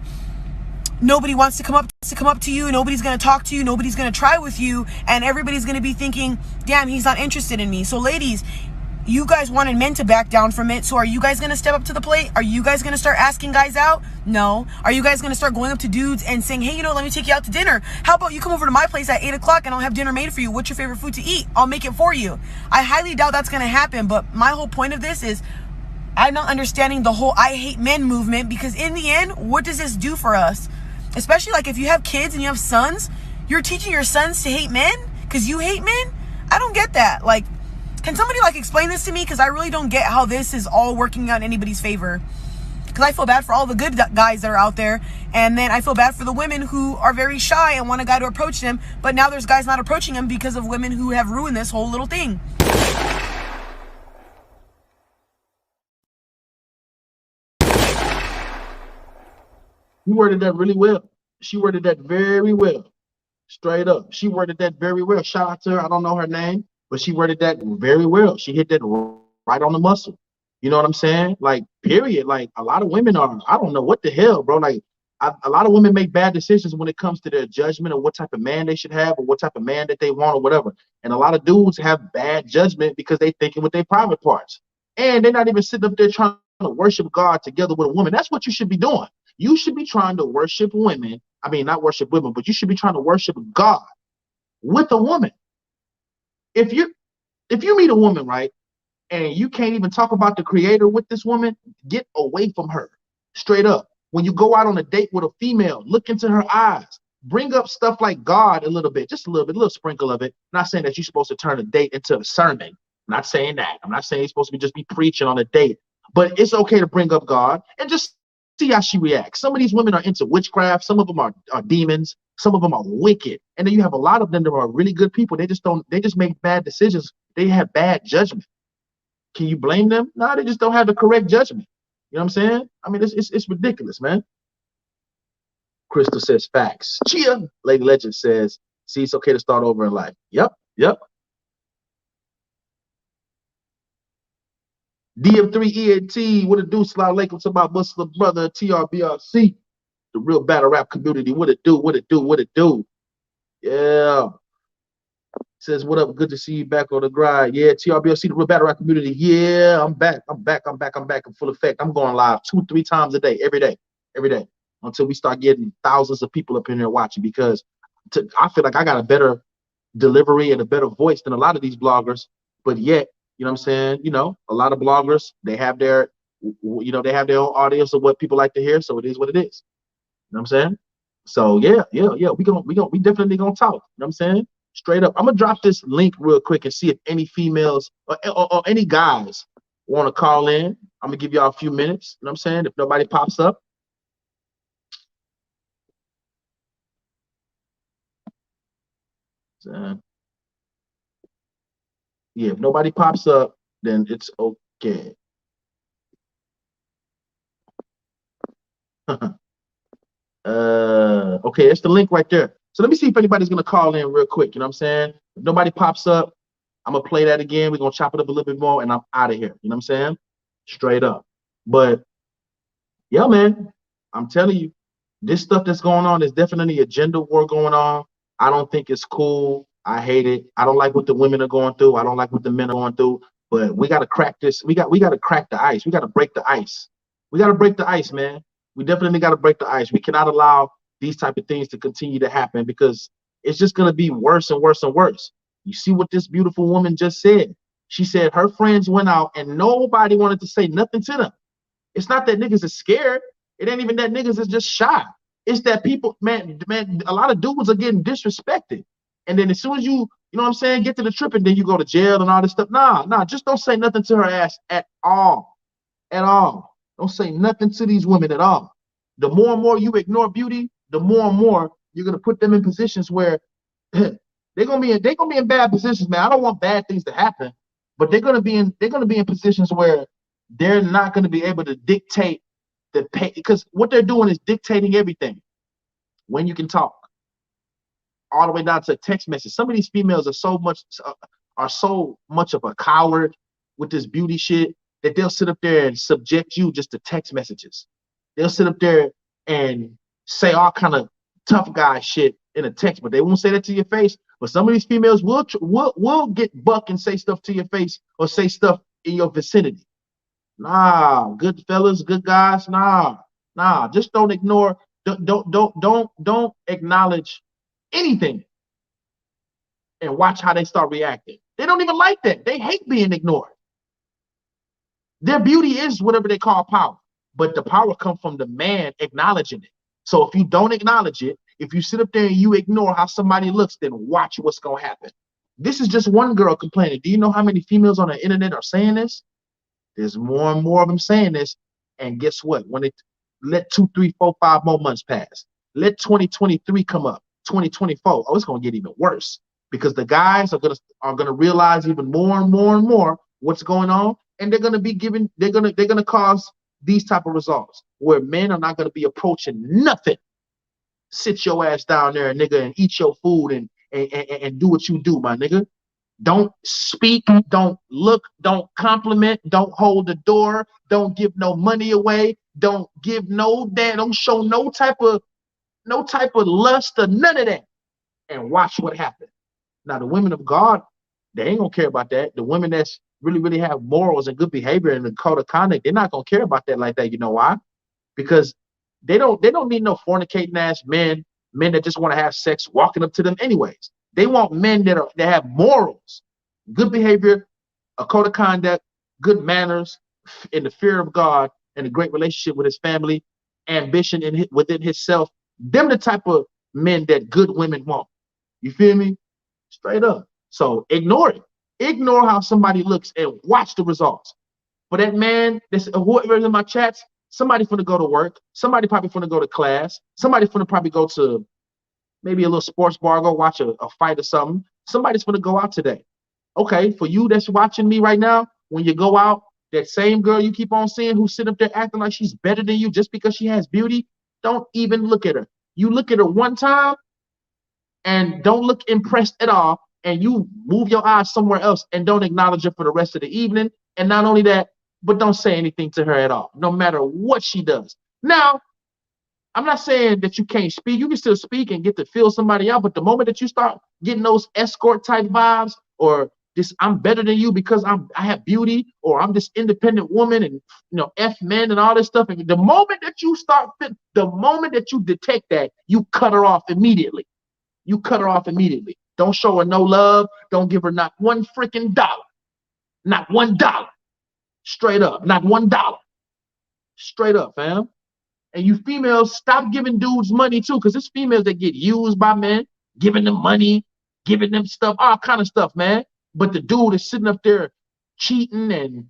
nobody wants to come up to you, nobody's going to talk to you, nobody's going to try with you, and everybody's going to be thinking, damn, he's not interested in me. So ladies, you guys wanted men to back down from it, so are you guys going to step up to the plate? Are you guys going to start asking guys out? No. Are you guys going to start going up to dudes and saying, hey, you know, let me take you out to dinner? How about you come over to my place at 8 o'clock and I'll have dinner made for you? What's your favorite food to eat? I'll make it for you. I highly doubt that's going to happen, but my whole point of this is I'm not understanding the whole I hate men movement, because in the end, what does this do for us? Especially like if you have kids and you have sons, you're teaching your sons to hate men because you hate men? I don't get that. Like, can somebody like explain this to me? Because I really don't get how this is all working out in anybody's favor. Because I feel bad for all the good guys that are out there, and then I feel bad for the women who are very shy and want a guy to approach them, but now there's guys not approaching them because of women who have ruined this whole little thing. You worded that really well. She worded that very well. Straight up. She worded that very well. Shout out to her. I don't know her name, but she worded that very well. She hit that right on the muscle. You know what I'm saying? Like, period. Like, a lot of women are, I don't know what the hell, bro. Like, a lot of women make bad decisions when it comes to their judgment of what type of man they should have or what type of man that they want or whatever. And a lot of dudes have bad judgment because they thinking with their private parts. And they're not even sitting up there trying to worship God together with a woman. That's what you should be doing. You should be trying to worship women. I mean, not worship women, but you should be trying to worship God with a woman. If you meet a woman, right, and you can't even talk about the creator with this woman, get away from her. Straight up. When you go out on a date with a female, look into her eyes. Bring up stuff like God a little bit, just a little bit, a little sprinkle of it. I'm not saying that you're supposed to turn a date into a sermon. I'm not saying that. I'm not saying you're supposed to just be preaching on a date. But it's okay to bring up God and just see how she reacts. Some of these women are into witchcraft. Some of them are demons. Some of them are wicked. And then you have a lot of them that are really good people. They just make bad decisions. They have bad judgment. Can you blame them? No, they just don't have the correct judgment. You know what I'm saying? I mean, it's ridiculous, man. Crystal says facts. Chia. Lady Legend says, see, it's okay to start over in life. Yep. DM3ENT, what it do? Salam alaikum to my Muslim brother, TRBRC, the real battle rap community. What it do? Yeah. Says, what up? Good to see you back on the grind. Yeah, TRBRC, the real battle rap community. Yeah, I'm back in full effect. I'm going live 2-3 times a day, every day, until we start getting thousands of people up in there watching, because I feel like I got a better delivery and a better voice than a lot of these bloggers, but yet, you know what I'm saying? You know, a lot of bloggers, they have their own audience of what people like to hear. So it is what it is. You know what I'm saying? So yeah. We definitely gonna talk. You know what I'm saying? Straight up. I'm gonna drop this link real quick and see if any females or any guys want to call in, I'm gonna give y'all a few minutes. You know what I'm saying? If nobody pops up. Yeah, if nobody pops up, then it's okay. Okay, it's the link right there. So let me see if anybody's gonna call in real quick. You know what I'm saying? If nobody pops up, I'm gonna play that again. We're gonna chop it up a little bit more, and I'm out of here. You know what I'm saying? Straight up. But yeah, man, I'm telling you, this stuff that's going on is definitely a gender war going on. I don't think it's cool. I hate it. I don't like what the women are going through. I don't like what the men are going through. But we gotta crack this. We gotta crack the ice. We gotta break the ice. We gotta break the ice, man. We definitely gotta break the ice. We cannot allow these type of things to continue to happen because it's just gonna be worse and worse and worse. You see what this beautiful woman just said? She said her friends went out and nobody wanted to say nothing to them. It's not that niggas is scared. It ain't even that niggas is just shy. It's that people, man, a lot of dudes are getting disrespected. And then as soon as you know what I'm saying, get to the trip and then you go to jail and all this stuff. Nah, just don't say nothing to her ass at all. At all. Don't say nothing to these women at all. The more and more you ignore beauty, the more and more you're gonna put them in positions where they're gonna be in bad positions, man. I don't want bad things to happen, but they're gonna be in positions where they're not gonna be able to dictate the pay, because what they're doing is dictating everything. When you can talk, all the way down to a text message. Some of these females are so much of a coward with this beauty shit that they'll sit up there and subject you just to text messages. They'll sit up there and say all kind of tough guy shit in a text, but they won't say that to your face. But some of these females will get buck and say stuff to your face or say stuff in your vicinity. Nah, good fellas, good guys. Nah. Just don't ignore. Don't acknowledge anything and watch how they start reacting. They don't even like that. They hate being ignored. Their beauty is whatever they call power, but the power comes from the man acknowledging it. So if you don't acknowledge it, if you sit up there and you ignore how somebody looks, then watch what's gonna happen. This is just one girl complaining. Do you know how many females on the internet are saying this? There's more and more of them saying this. And guess what? When it let 2, 3, 4, 5 more months pass, let 2023 come up, 2024. Oh, it's gonna get even worse because the guys are gonna realize even more and more and more what's going on, and they're gonna cause these type of results where men are not gonna be approaching nothing. Sit your ass down there, nigga, and eat your food and do what you do, my nigga. Don't speak, don't look, don't compliment, don't hold the door, don't give no money away, don't give don't show no type of lust or none of that. And watch what happens. Now the women of God, they ain't gonna care about that. The women that's really have morals and good behavior and the code of conduct, they're not gonna care about that like that. You know why? Because they don't need no fornicating ass men that just want to have sex walking up to them anyways. They want men that have morals, good behavior, a code of conduct, good manners, in the fear of God, and a great relationship with his family, ambition within himself. Them the type of men that good women want. You feel me? Straight up. So ignore it. Ignore how somebody looks and watch the results. For that man, whoever's in my chats, somebody finna go to work. Somebody probably finna go to class. Somebody finna probably go to maybe a little sports bar, go watch a fight or something. Somebody's finna go out today. Okay, for you that's watching me right now, when you go out, that same girl you keep on seeing who's sitting up there acting like she's better than you just because she has beauty, don't even look at her. You look at her one time and don't look impressed at all, and you move your eyes somewhere else and don't acknowledge her for the rest of the evening. And not only that, but don't say anything to her at all, no matter what she does. Now, I'm not saying that you can't speak. You can still speak and get to feel somebody out. But the moment that you start getting those escort type vibes, or this, I'm better than you because I have beauty, or I'm this independent woman, and F men and all this stuff. And the moment that you detect that, you cut her off immediately. You cut her off immediately. Don't show her no love. Don't give her not one freaking dollar. Not $1. Straight up. Not $1. Straight up, fam. And you females, stop giving dudes money too, because it's females that get used by men, giving them money, giving them stuff, all kind of stuff, man. But the dude is sitting up there cheating and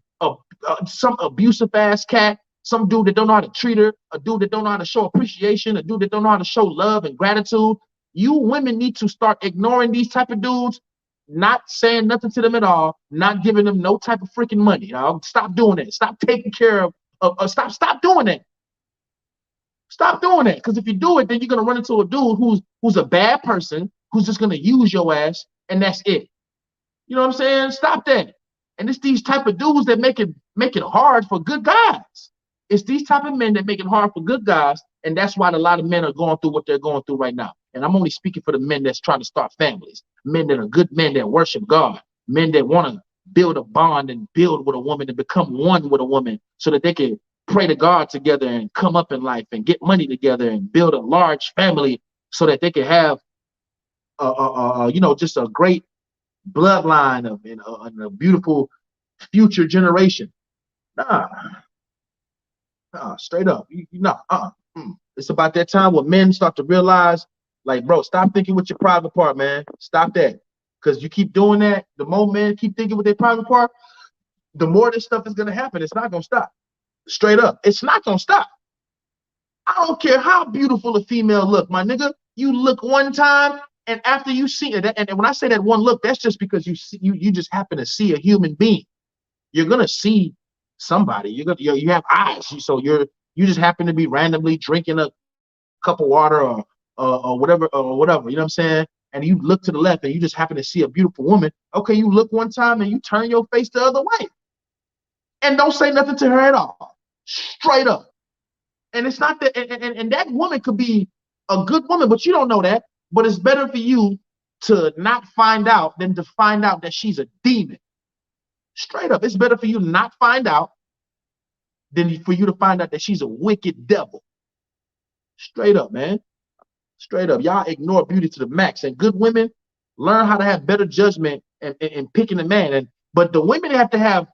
some abusive ass cat, some dude that don't know how to treat her, a dude that don't know how to show appreciation, a dude that don't know how to show love and gratitude. You women need to start ignoring these type of dudes, not saying nothing to them at all, not giving them no type of freaking money. Stop doing that. Stop taking care of stop doing that. Stop doing that. Because if you do it, then you're gonna run into a dude who's a bad person, who's just gonna use your ass, and that's it. You know what I'm saying? Stop that. And it's these type of dudes that make it hard for good guys. It's these type of men that make it hard for good guys, and that's why a lot of men are going through what they're going through right now. And I'm only speaking for the men that's trying to start families, men that are good men that worship God, men that want to build a bond and build with a woman and become one with a woman so that they can pray to God together and come up in life and get money together and build a large family so that they can have just a great bloodline and a beautiful future generation. Straight up. It's about that time when men start to realize, like, bro, stop thinking with your private part, man. Stop that. Because you keep doing that, the more men keep thinking with their private part, the more this stuff is going to happen. It's not going to stop. Straight up. It's not going to stop. I don't care how beautiful a female look, my nigga. You look one time, and after you see it, and when I say that one look, that's just because you just happen to see a human being. You're going to see somebody. You have eyes, so you just happen to be randomly drinking a cup of water or whatever, you know what I'm saying? And you look to the left and you just happen to see a beautiful woman. Okay, you look one time and you turn your face the other way and don't say nothing to her at all. Straight up. And it's not that, and that woman could be a good woman, but you don't know that. But it's better for you to not find out than to find out that she's a demon. Straight up. It's better for you to not find out than for you to find out that she's a wicked devil. Straight up, man. Straight up. Y'all ignore beauty to the max. And good women learn how to have better judgment in picking a man. But the women have to have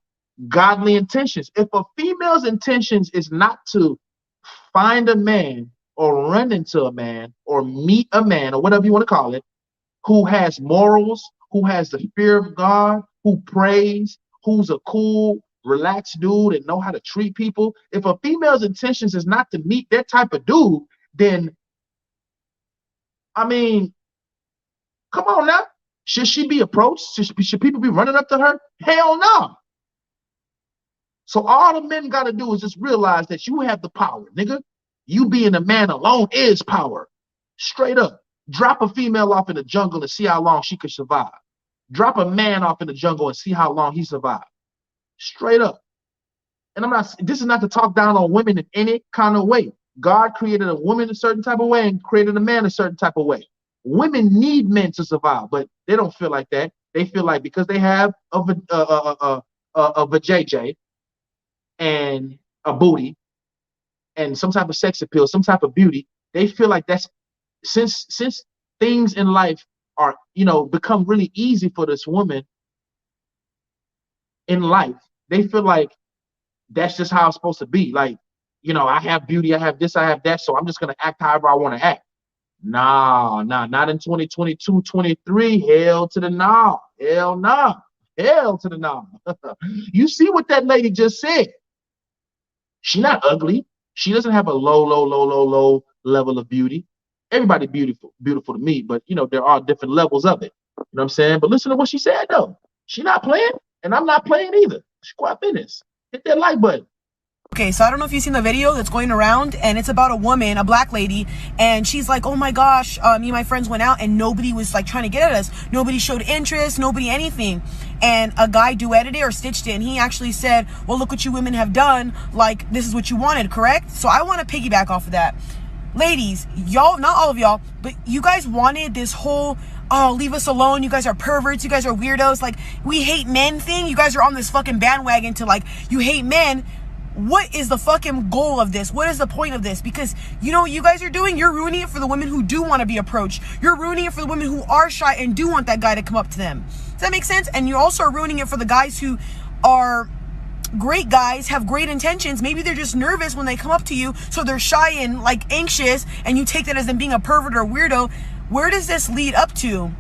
godly intentions. If a female's intentions is not to find a man or run into a man or meet a man or whatever you want to call it, who has morals, who has the fear of God, who prays, who's a cool, relaxed dude and know how to treat people. If a female's intentions is not to meet that type of dude, then, I mean, come on now. Should she be approached? Should people be running up to her? Hell no. So all the men got to do is just realize that you have the power, nigga. You being a man alone is power. Straight up. Drop a female off in the jungle and see how long she could survive. Drop a man off in the jungle and see how long he survived. Straight up. And this is not to talk down on women in any kind of way. God created a woman a certain type of way and created a man a certain type of way. Women need men to survive, but they don't feel like that. They feel like because they have a JJ and a booty and some type of sex appeal, some type of beauty, they feel like that's since things in life are, become really easy for this woman in life, they feel like that's just how it's supposed to be. Like, I have beauty, I have this, I have that, so I'm just going to act however I want to act. Nah, not in 2022, 23. Hell to the nah. Hell nah. Hell to the nah. You see what that lady just said. She's not ugly. She doesn't have a low level of beauty. Everybody beautiful to me, but there are different levels of it. You know what I'm saying? But listen to what she said though. She's not playing, and I'm not playing either. She's quite finished. Hit that like button. Okay, so I don't know if you've seen the video that's going around, and it's about a woman, a black lady, and she's like, oh my gosh, me and my friends went out and nobody was like trying to get at us. Nobody showed interest, nobody anything. And a guy duetted it or stitched it, and he actually said, well, look what you women have done. Like, this is what you wanted, correct? So I want to piggyback off of that. Ladies, y'all, not all of y'all, but you guys wanted this whole, oh, leave us alone, you guys are perverts, you guys are weirdos, like, we hate men thing. You guys are on this fucking bandwagon to, like, you hate men. What is the fucking goal of this? What is the point of this? Because you know what you guys are doing? You're ruining it for the women who do want to be approached. You're ruining it for the women who are shy and do want that guy to come up to them. Does that make sense? And you're also ruining it for the guys who are great guys, have great intentions. Maybe they're just nervous when they come up to you, so they're shy and like anxious, and you take that as them being a pervert or weirdo. Where does this lead up to?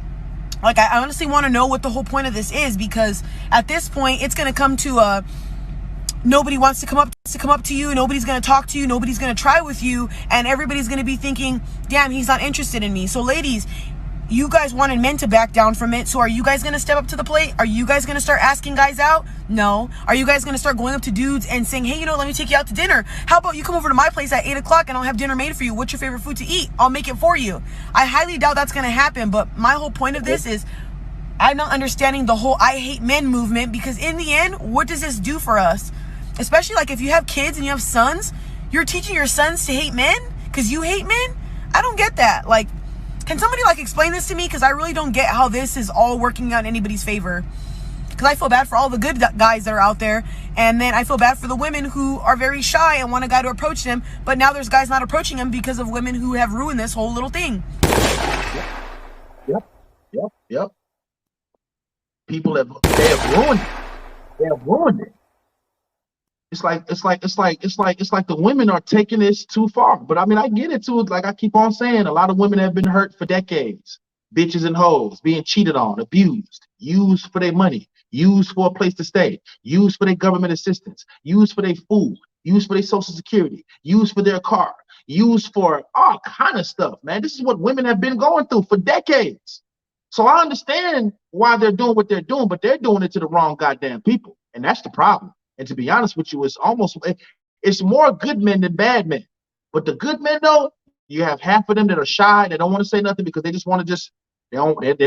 Like, I honestly want to know what the whole point of this is, because at this point, it's going to come to nobody wants to come up to you, nobody's going to talk to you, nobody's going to try with you, and everybody's going to be thinking, damn, he's not interested in me. So ladies, you guys wanted men to back down from it. So are you guys going to step up to the plate? Are you guys going to start asking guys out? No. Are you guys going to start going up to dudes and saying, hey, let me take you out to dinner? How about you come over to my place at 8 o'clock and I'll have dinner made for you? What's your favorite food to eat? I'll make it for you. I highly doubt that's going to happen. But my whole point of this is I'm not understanding the whole I hate men movement, because in the end, what does this do for us? Especially like if you have kids and you have sons, you're teaching your sons to hate men because you hate men? I don't get that. Like, can somebody explain this to me? Because I really don't get how this is all working out in anybody's favor. Because I feel bad for all the good guys that are out there. And then I feel bad for the women who are very shy and want a guy to approach them. But now there's guys not approaching them because of women who have ruined this whole little thing. Yep. People have ruined it. They have ruined it. It's like the women are taking this too far. But I mean, I get it too. Like I keep on saying, a lot of women have been hurt for decades. Bitches and hoes, being cheated on, abused, used for their money, used for a place to stay, used for their government assistance, used for their food, used for their social security, used for their car, used for all kind of stuff, man. This is what women have been going through for decades. So I understand why they're doing what they're doing, but they're doing it to the wrong goddamn people. And that's the problem. And to be honest with you, it's more good men than bad men. But the good men, though, you have half of them that are shy. They don't want to say nothing because they just want to they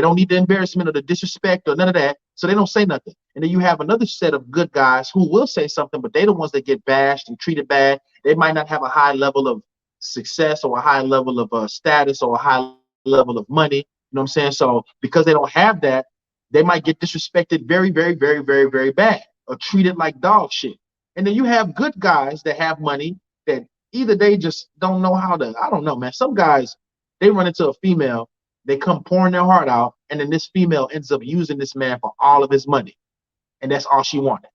don't need the embarrassment or the disrespect or none of that. So they don't say nothing. And then you have another set of good guys who will say something, but they're the ones that get bashed and treated bad. They might not have a high level of success or a high level of status or a high level of money. You know what I'm saying? So because they don't have that, they might get disrespected very, very, very, very, very bad or treated like dog shit. And then you have good guys that have money that either they just don't know how to, I don't know, man. Some guys, they run into a female, they come pouring their heart out, and then this female ends up using this man for all of his money. And that's all she wanted.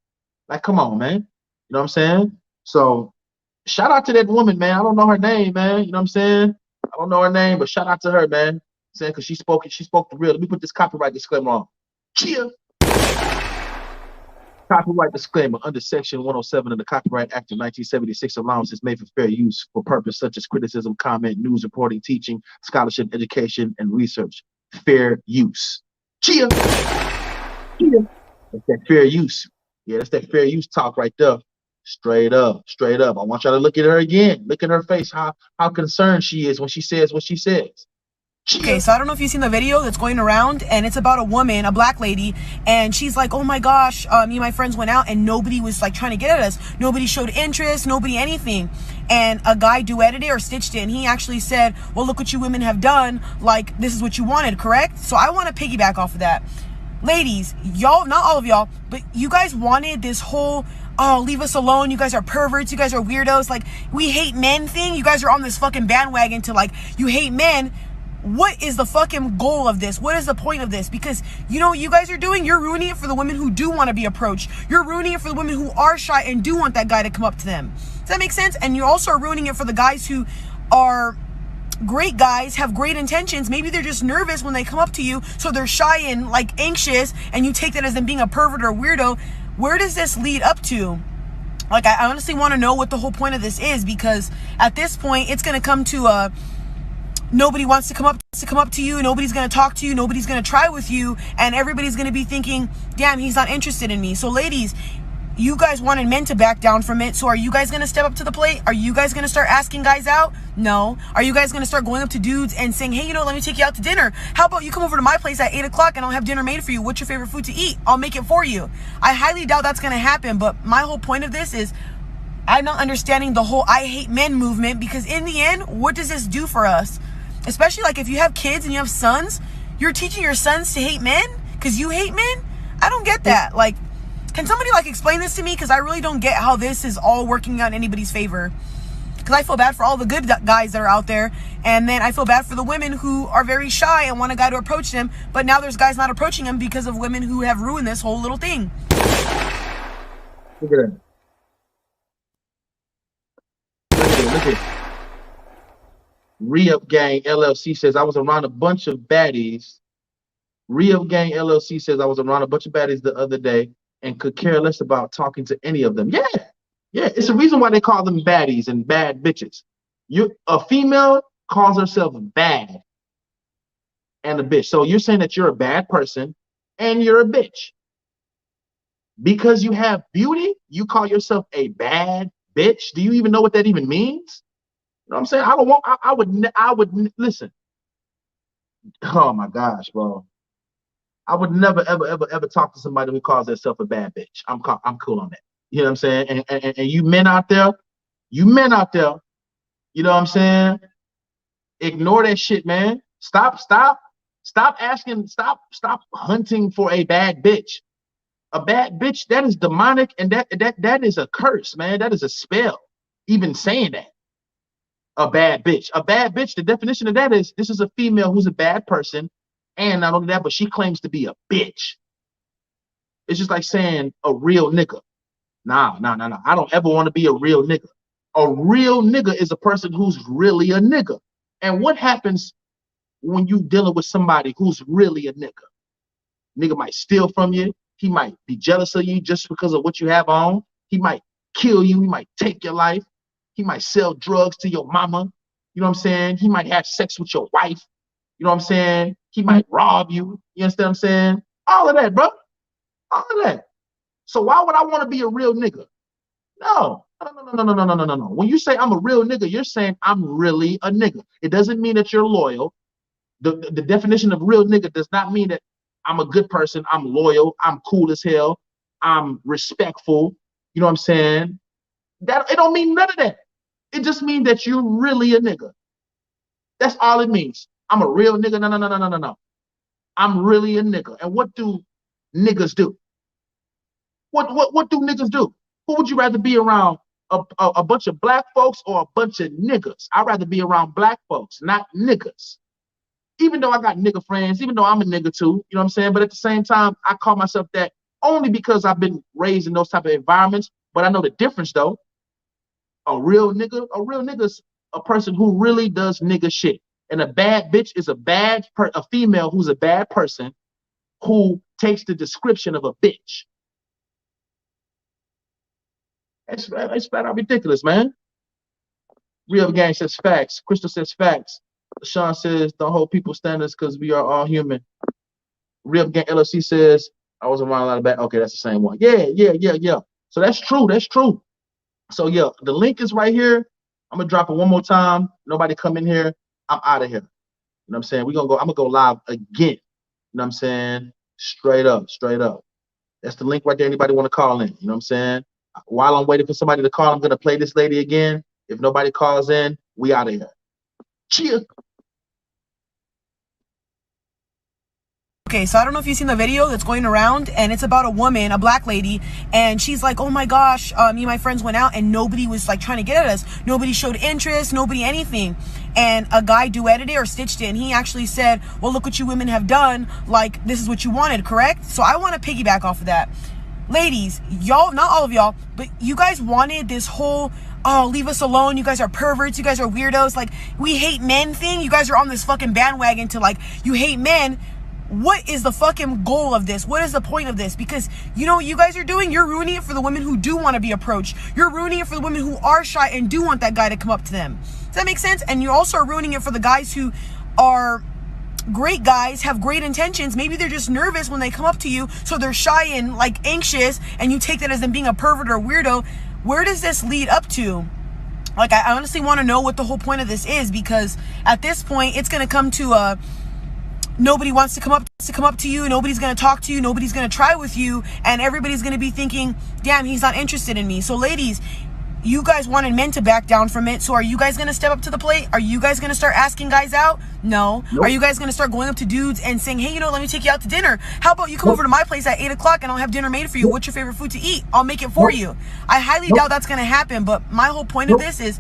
Like, come on, man. You know what I'm saying? So shout out to that woman, man. I don't know her name, man. You know what I'm saying? I don't know her name, but shout out to her, man. Saying because she spoke the real. Let me put this copyright disclaimer on. Cheer. Copyright disclaimer. Under Section 107 of the Copyright Act of 1976, allowance is made for fair use for purpose such as criticism, comment, news reporting, teaching, scholarship, education, and research. Fair use. Cheer. Cheer. That's that fair use. Yeah, that's that fair use talk right there. Straight up. I want y'all to look at her again. Look at her face. How concerned she is when she says what she says. Okay, so I don't know if you've seen the video that's going around, and it's about a woman, a black lady, and she's like, oh my gosh, me and my friends went out and nobody was trying to get at us. Nobody showed interest, nobody anything. And a guy duetted it or stitched it, and he actually said, well, look what you women have done. Like, this is what you wanted, correct? So I want to piggyback off of that. Ladies, y'all, not all of y'all, but you guys wanted this whole, oh, leave us alone, you guys are perverts, you guys are weirdos, like, we hate men thing. You guys are on this fucking bandwagon to, you hate men. What is the fucking goal of this? What is the point of this? Because you know what you guys are doing? You're ruining it for the women who do want to be approached. You're ruining it for the women who are shy and do want that guy to come up to them. Does that make sense? And you're also ruining it for the guys who are great guys, have great intentions. Maybe they're just nervous when they come up to you, so they're shy and anxious, and you take that as them being a pervert or a weirdo. Where does this lead up to? I honestly want to know what the whole point of this is, because at this point, it's going to come to nobody wants to come up to you, nobody's going to talk to you, nobody's going to try with you, and everybody's going to be thinking, damn, he's not interested in me. So ladies, you guys wanted men to back down from it. So are you guys going to step up to the plate? Are you guys going to start asking guys out? No. Are you guys going to start going up to dudes and saying, hey, let me take you out to dinner? How about you come over to my place at 8 o'clock and I'll have dinner made for you? What's your favorite food to eat? I'll make it for you. I highly doubt that's going to happen. But my whole point of this is I'm not understanding the whole I hate men movement, because in the end, what does this do for us? Especially if you have kids and you have sons, you're teaching your sons to hate men because you hate men? I don't get that. Can somebody explain this to me? Because I really don't get how this is all working out in anybody's favor. Because I feel bad for all the good guys that are out there. And then I feel bad for the women who are very shy and want a guy to approach them. But now there's guys not approaching them because of women who have ruined this whole little thing. Look at that. Look at it. Re-Up Gang LLC says I was around a bunch of baddies. Re-Up Gang LLC says I was around a bunch of baddies the other day. and could care less about talking to any of them. Yeah, yeah. It's the reason why they call them baddies and bad bitches. A female calls herself bad and a bitch. So you're saying that you're a bad person and you're a bitch. Because you have beauty, you call yourself a bad bitch. Do you even know what that even means? You know what I'm saying? I would listen. Oh my gosh, bro. I would never, ever talk to somebody who calls themselves a bad bitch. I'm cool on that. You know what I'm saying? And you men out there, you know what I'm saying? Ignore that shit, man. Stop asking, stop hunting for a bad bitch. A bad bitch, that is demonic, and that is a curse, man. That is a spell. Even saying that. A bad bitch. A bad bitch, the definition of that is this is a female who's a bad person, and not only that, but she claims to be a bitch. It's just like saying a real nigga. Nah. I don't ever want to be a real nigga. A real nigga is a person who's really a nigga. And what happens when you dealing with somebody who's really a nigga? Nigga might steal from you. He might be jealous of you just because of what you have on. He might kill you. He might take your life. He might sell drugs to your mama. You know what I'm saying? He might have sex with your wife. You know what I'm saying? He might rob you. You understand what I'm saying? All of that, bro. All of that. So why would I want to be a real nigga? No. When you say I'm a real nigga, you're saying I'm really a nigga. It doesn't mean that you're loyal. The definition of real nigga does not mean that I'm a good person, I'm loyal, I'm cool as hell, I'm respectful. You know what I'm saying? That it don't mean none of that. It just means that you're really a nigga. That's all it means. I'm a real nigga. No. I'm really a nigga. And what do niggas do? What do niggas do? Who would you rather be around? A bunch of black folks or a bunch of niggas? I'd rather be around black folks, not niggas. Even though I got nigga friends, even though I'm a nigga too, you know what I'm saying? But at the same time, I call myself that only because I've been raised in those type of environments. But I know the difference though. A real nigga's a person who really does nigga shit. And a bad bitch is a female who's a bad person who takes the description of a bitch. It's flat out ridiculous, man. Real Gang says facts. Crystal says facts. Sean says don't hold people standards because we are all human. Real Gang LLC says I was around a lot of bad. Okay, that's the same one. Yeah. So that's true. So yeah, the link is right here. I'm gonna drop it one more time. Nobody come in here. I'm out of here. You know what I'm saying? I'm gonna go live again. You know what I'm saying? Straight up. That's the link right there. Anybody want to call in? You know what I'm saying? While I'm waiting for somebody to call, I'm gonna play this lady again. If nobody calls in, we out of here. Cheers. Okay, so I don't know if you've seen the video that's going around, and it's about a woman, a black lady, and she's like, oh my gosh, me and my friends went out and nobody was like trying to get at us. Nobody showed interest, nobody anything. And a guy duetted it or stitched it, and he actually said, well, look what you women have done. Like, this is what you wanted, correct? So I want to piggyback off of that. Ladies, y'all, not all of y'all, but you guys wanted this whole, oh, leave us alone, you guys are perverts, you guys are weirdos, like, we hate men thing. You guys are on this fucking bandwagon to, like, you hate men. What is the fucking goal of this? What is the point of this? Because you know what you guys are doing? You're ruining it for the women who do want to be approached. You're ruining it for the women who are shy and do want that guy to come up to them. Does that make sense? And you also are ruining it for the guys who are great guys, have great intentions. Maybe they're just nervous when they come up to you, so they're shy and like anxious, and you take that as them being a pervert or weirdo. Where does this lead up to? Like, I honestly want to know what the whole point of this is, because at this point, it's going to come to a nobody wants to come up to you, nobody's going to talk to you, nobody's going to try with you, and everybody's going to be thinking, damn, he's not interested in me. So ladies, you guys wanted men to back down from it, so are you guys going to step up to the plate? Are you guys going to start asking guys out? No. Nope. Are you guys going to start going up to dudes and saying, hey, you know, let me take you out to dinner? How about you come over to my place at 8 o'clock and I'll have dinner made for you? What's your favorite food to eat? I'll make it for you. I highly doubt that's going to happen, but my whole point of this is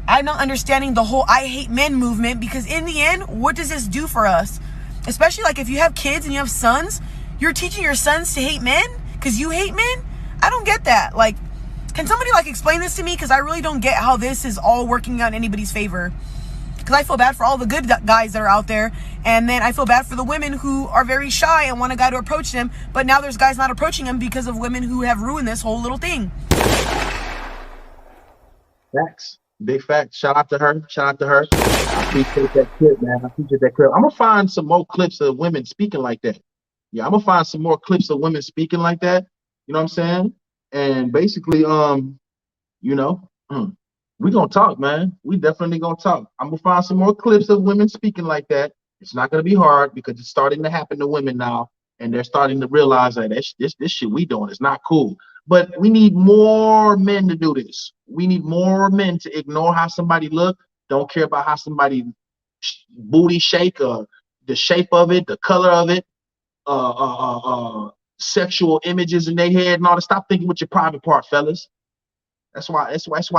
I'm not understanding the whole I hate men movement, because in the end, what does this do for us? Especially like if you have kids and you have sons, you're teaching your sons to hate men because you hate men? I don't get that. Like, can somebody like explain this to me? Because I really don't get how this is all working out in anybody's favor. Because because I feel bad for all the good guys that are out there, and then I feel bad for the women who are very shy and want a guy to approach them, but now there's guys not approaching them because of women who have ruined this whole little thing. Facts. Big facts. Shout out to her. Shout out to her. I appreciate that clip, man. I appreciate that clip. I'm gonna find some more clips of women speaking like that. Yeah, I'm gonna find some more clips of women speaking like that. You know what I'm saying? And basically, you know, we gonna talk, man. We definitely gonna talk. I'm gonna find some more clips of women speaking like that. It's not gonna be hard because it's starting to happen to women now, and they're starting to realize that this shit we doing is not cool. But we need more men to do this. We need more men to ignore how somebody look, don't care about how somebody booty shake or the shape of it, the color of it, sexual images in their head and all that. Stop thinking with your private part, fellas. That's why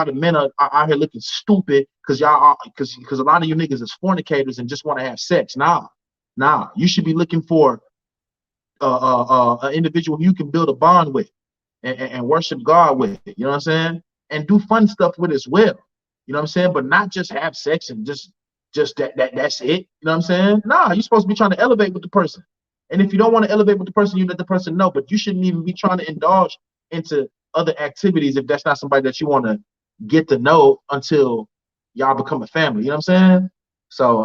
the men are out here looking stupid because y'all are because a lot of you niggas is fornicators and just want to have sex. Nah, you should be looking for an individual you can build a bond with and worship God with. You know what I'm saying? And do fun stuff with as well. You know what I'm saying? But not just have sex and just that's it. You know what I'm saying? Nah, you're supposed to be trying to elevate with the person. And if you don't want to elevate with the person, you let the person know. But you shouldn't even be trying to indulge into other activities if that's not somebody that you want to get to know until y'all become a family. You know what I'm saying? So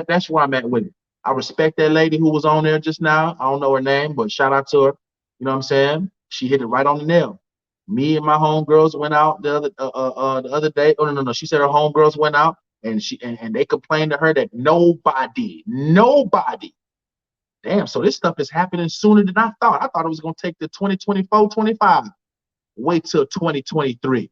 that's where I'm at with it. I respect that lady who was on there just now. I don't know her name, but shout out to her. You know what I'm saying? She hit it right on the nail. Me and my homegirls went out the other day. Oh no. She said her homegirls went out and they complained to her that nobody. Damn, so this stuff is happening sooner than I thought. I thought it was gonna take the 2024, 25. Wait till 2023.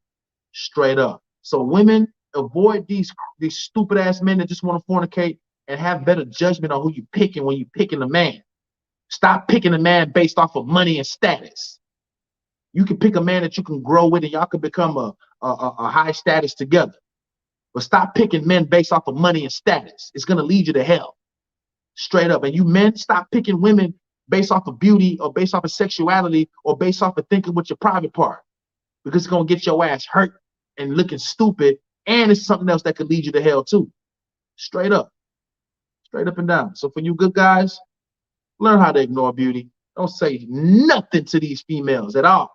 Straight up. So women, avoid these stupid ass men that just want to fornicate and have better judgment on who you picking when you picking a man. Stop picking a man based off of money and status. You can pick a man that you can grow with and y'all can become a high status together. But stop picking men based off of money and status. It's gonna lead you to hell. Straight up. And you men, stop picking women based off of beauty or based off of sexuality or based off of thinking with your private part. Because it's gonna get your ass hurt and looking stupid, and it's something else that could lead you to hell too. Straight up and down. So for you good guys, learn how to ignore beauty. Don't say nothing to these females at all.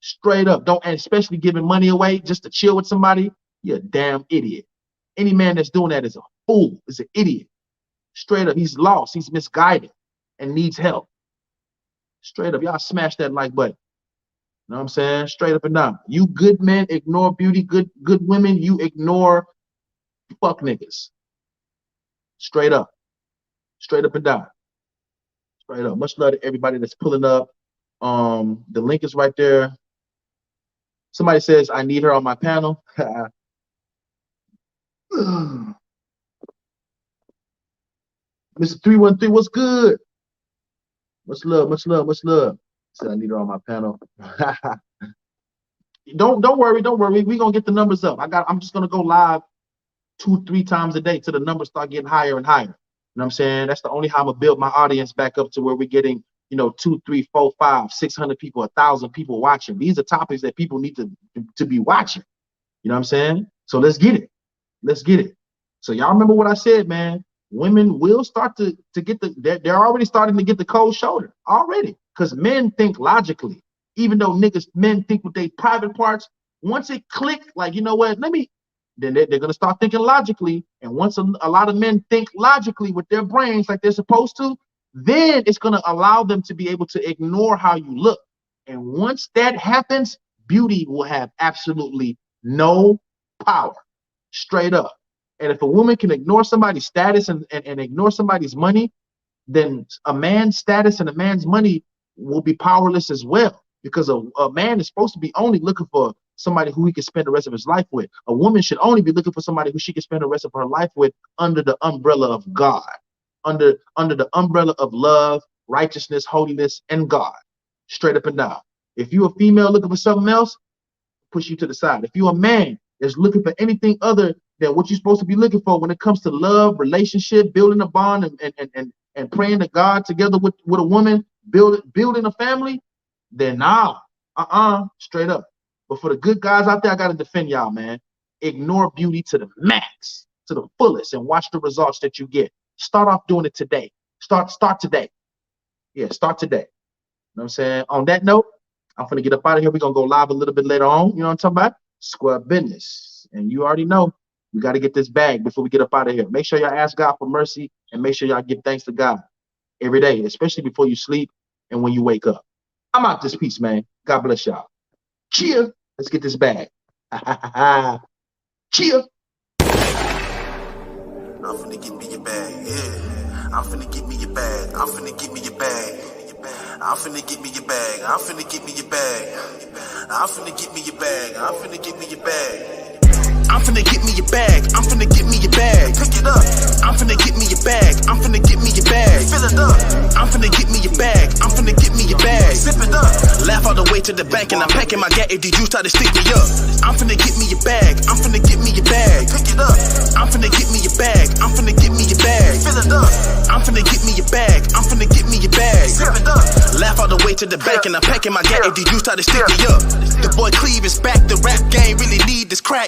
Straight up. Don't, and especially giving money away just to chill with somebody. You're a damn idiot. Any man that's doing that is a fool, is an idiot. Straight up, he's lost, he's misguided, and needs help. Straight up, y'all smash that like button. You know what I'm saying? Straight up and down. You good men ignore beauty. Good women, you ignore fuck niggas. Straight up and down. Straight up. Much love to everybody that's pulling up. The link is right there. Somebody says I need her on my panel. Mr. 313, what's good? Much love. Said I need her on my panel. Don't worry. We're gonna get the numbers up. I'm just gonna go live 2-3 times a day till the numbers start getting higher and higher. You know what I'm saying? That's the only how I'm gonna build my audience back up to where we're getting, 2, 3, 4, 5, 600 people, 1,000 people watching. These are topics that people need to be watching. You know what I'm saying? So let's get it. So y'all remember what I said, man. Women will start to get they're already starting to get the cold shoulder already, because men think logically, even though men think with their private parts. Once it click, like, you know what, then they're going to start thinking logically. And once a lot of men think logically with their brains like they're supposed to, then it's going to allow them to be able to ignore how you look. And once that happens, beauty will have absolutely no power. Straight up. And if a woman can ignore somebody's status and ignore somebody's money, then a man's status and a man's money will be powerless as well. Because a man is supposed to be only looking for somebody who he can spend the rest of his life with. A woman should only be looking for somebody who she can spend the rest of her life with under the umbrella of God, under the umbrella of love, righteousness, holiness, and God. Straight up and down. If you're a female looking for something else, push you to the side. If you're a man that's looking for anything other than what you're supposed to be looking for when it comes to love, relationship, building a bond, and praying to God together with a woman, building a family, then straight up. But for the good guys out there, I gotta defend y'all, man. Ignore beauty to the max. to the fullest and watch the results that you get. Start off doing it today. Start today. Yeah, start today. You know what I'm saying? On that note, I'm gonna get up out of here. We're gonna go live a little bit later on. You know what I'm talking about? Square business. And you already know we got to get this bag before we get up out of here. Make sure y'all ask God for mercy and make sure y'all give thanks to God every day, especially before you sleep and when you wake up. I'm out this piece, man. God bless y'all. Cheer. Let's get this bag. Cheer. I'm finna get me your bag, yeah. I'm finna get me your bag. I'm finna get me your bag. I'm finna get me your bag. I'm finna get me your bag. I'm finna get me your bag. I'm finna get me your bag. I'm finna get me your bag. I'm finna get me your bag. Pick it up. I'm finna get me your bag. I'm finna get me your bag. Fill it up. I'm finna get me your bag. I'm finna get me your bag. Sip it up. Laugh all the way to the bank and I'm packing my gat if the juice try to stick me up. I'm finna get me your bag. I'm finna get me your bag. Pick it up. I'm finna get me your bag. I'm finna get me your bag. Fill it up. I'm finna get me your bag. I'm finna get me your bag. Sip it up. Laugh all the way to the bank and I'm packing my gat if the juice try to stick me up. The boy Cleve is back. The rap game really need this crack.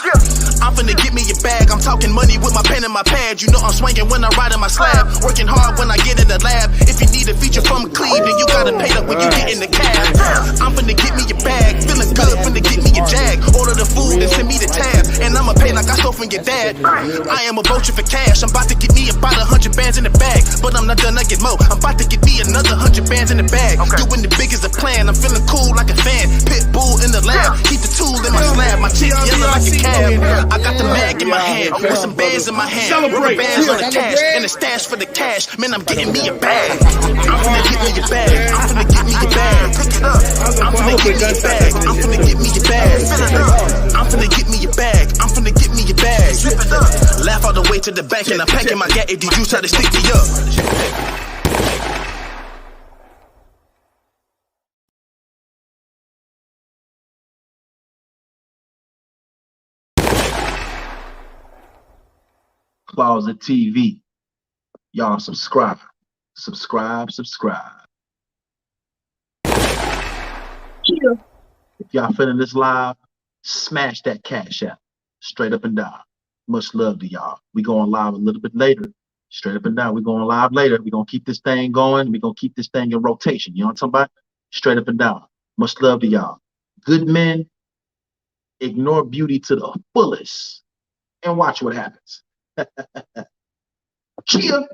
I'm finna get me your bag. I'm talking money with my pen and my pad. You know I'm swinging when I ride in my slab. Working hard when I get in the lab. If you need a feature from Cleve, then you gotta pay up when you get in the cab. I'm finna get me your bag. Feeling good, finna get me your jag. Order the food and send me the tab. And I'ma pay like I stole from your dad. I am a vulture for cash. I'm about to get me about 100 bands in the bag. But I'm not done, I get more. I'm about to get me another 100 bands in the bag. Doing the big as a plan. I'm feeling cool like a fan. Pit bull in the lab. Keep the tool in my slab. My chick yelling like a cab. I got the mag in my hand. With some bands in my hand. Rubber bands on the cash. And a stash for the cash. Man, I'm getting me a bag. I'm finna get me your bag. I'm finna get me your bag. Pick it up. I'm finna get me your bag. I'm finna get me your bag. Fill it up. I'm finna get me your bag. I'm finna get me your bag. Slip it up. Laugh all the way to the bank and I'm packing my gat if the juice try to stick me up. Closet TV. Y'all subscribe. Subscribe. Cheer. If y'all feeling this live, smash that cash app. Straight up and down. Much love to y'all. We going live a little bit later. Straight up and down. We're going live later. We're going to keep this thing going. We're going to keep this thing in rotation. You know what I'm talking about? Straight up and down. Much love to y'all. Good men ignore beauty to the fullest and watch what happens. Cheer.